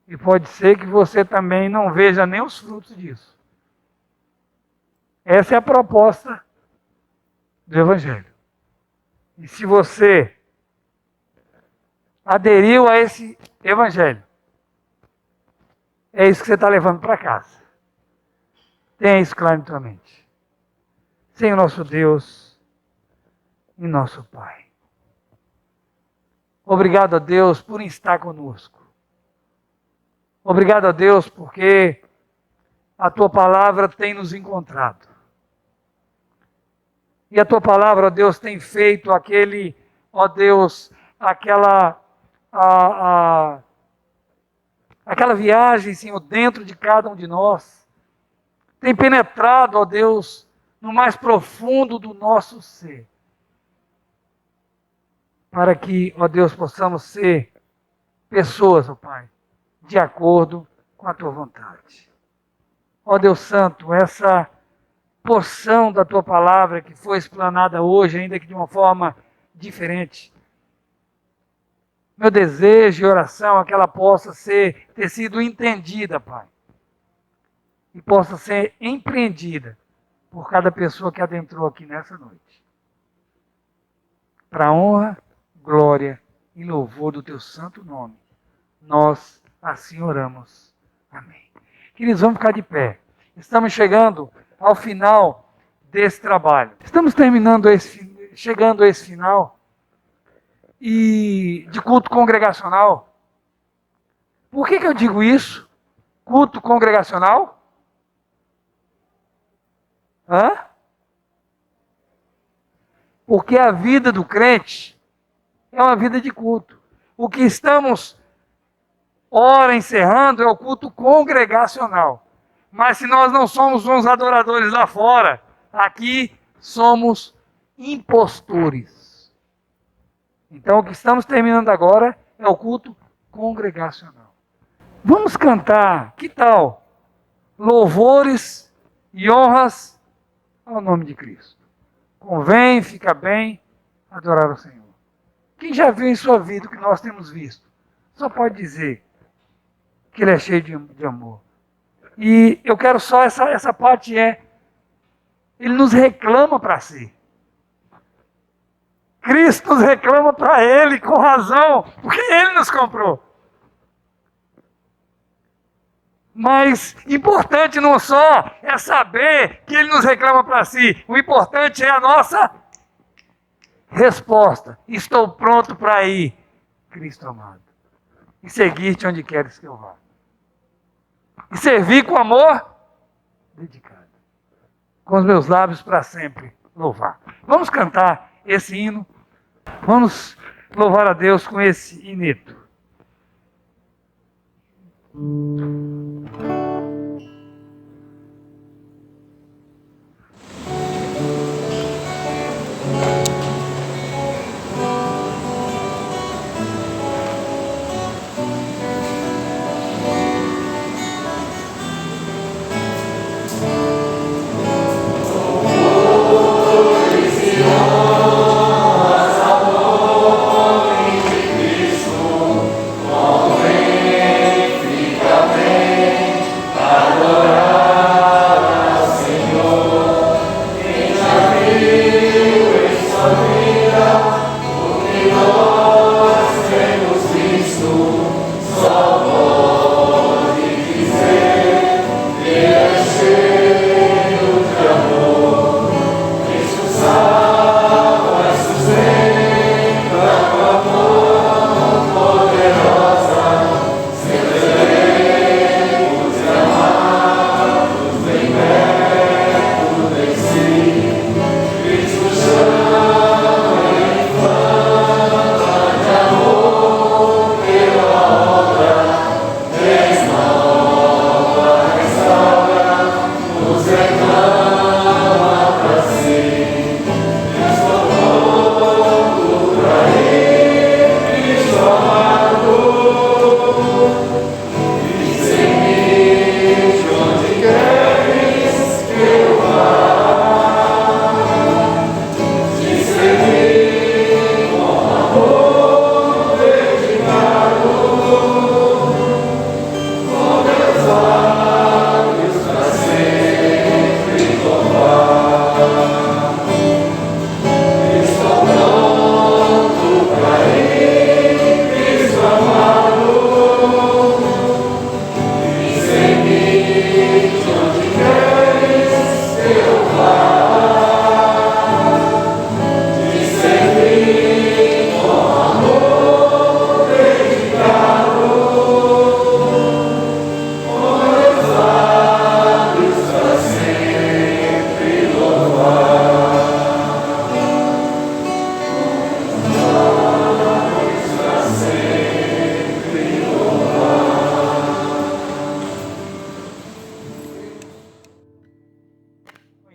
E pode ser que você também não veja nem os frutos disso. Essa é a proposta do Evangelho. E se você aderiu a esse Evangelho, é isso que você está levando para casa. Tenha isso claro em tua mente. Senhor nosso Deus e nosso Pai. Obrigado a Deus por estar conosco. Obrigado a Deus porque a Tua palavra tem nos encontrado. E a Tua palavra, ó Deus, tem feito ó Deus, aquela viagem, Senhor, dentro de cada um de nós. Tem penetrado, ó Deus, no mais profundo do nosso ser. Para que, ó Deus, possamos ser pessoas, ó Pai, de acordo com a Tua vontade. Ó Deus Santo, essa porção da Tua palavra que foi explanada hoje, ainda que de uma forma diferente. Meu desejo e oração é que ela possa ter sido entendida, Pai. E possa ser empreendida por cada pessoa que adentrou aqui nessa noite. Para a honra, glória e louvor do Teu santo nome, nós assim oramos. Amém. Queridos, vamos ficar de pé. Estamos chegando ao final desse trabalho. Estamos chegando a esse final de culto congregacional. Por que eu digo isso? Culto congregacional? Porque a vida do crente é uma vida de culto. O que estamos encerrando é o culto congregacional. Mas se nós não somos uns adoradores lá fora, aqui somos impostores. Então o que estamos terminando agora é o culto congregacional. Vamos cantar, que tal? Louvores e honras ao nome de Cristo. Convém, fica bem, adorar o Senhor. Quem já viu em sua vida o que nós temos visto, só pode dizer que Ele é cheio de amor. E eu quero só, essa parte Ele nos reclama para si. Cristo nos reclama para Ele, com razão, porque Ele nos comprou. Mas importante não só é saber que Ele nos reclama para si, o importante é a nossa resposta. Estou pronto para ir, Cristo amado, e seguir-te onde queres que eu vá. E servir com amor dedicado, com os meus lábios para sempre louvar. Vamos cantar esse hino, vamos louvar a Deus com esse ineto. Fica bem.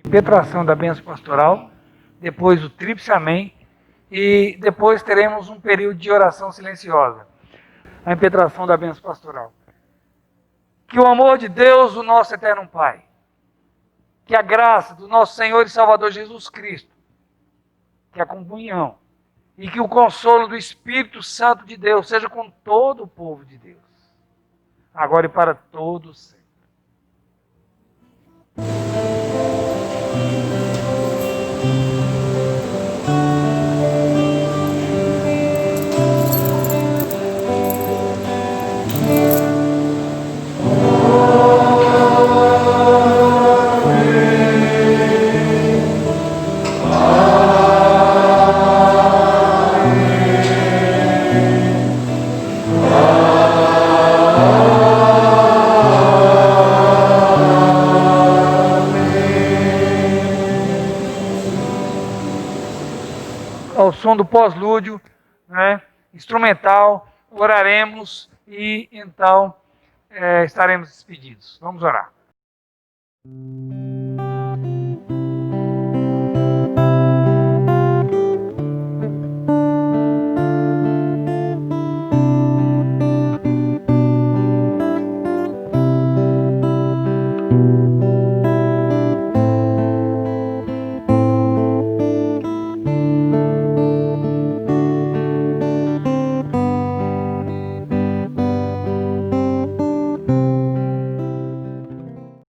Impetração da bênção pastoral, depois o tríplice amém, e depois teremos um período de oração silenciosa. A impetração da bênção pastoral. Que o amor de Deus, o nosso eterno Pai, que a graça do nosso Senhor e Salvador Jesus Cristo, que a comunhão e que o consolo do Espírito Santo de Deus seja com todo o povo de Deus, agora e para todos sempre. Ao som do pós-lúdio, né, instrumental, oraremos e então estaremos despedidos. Vamos orar.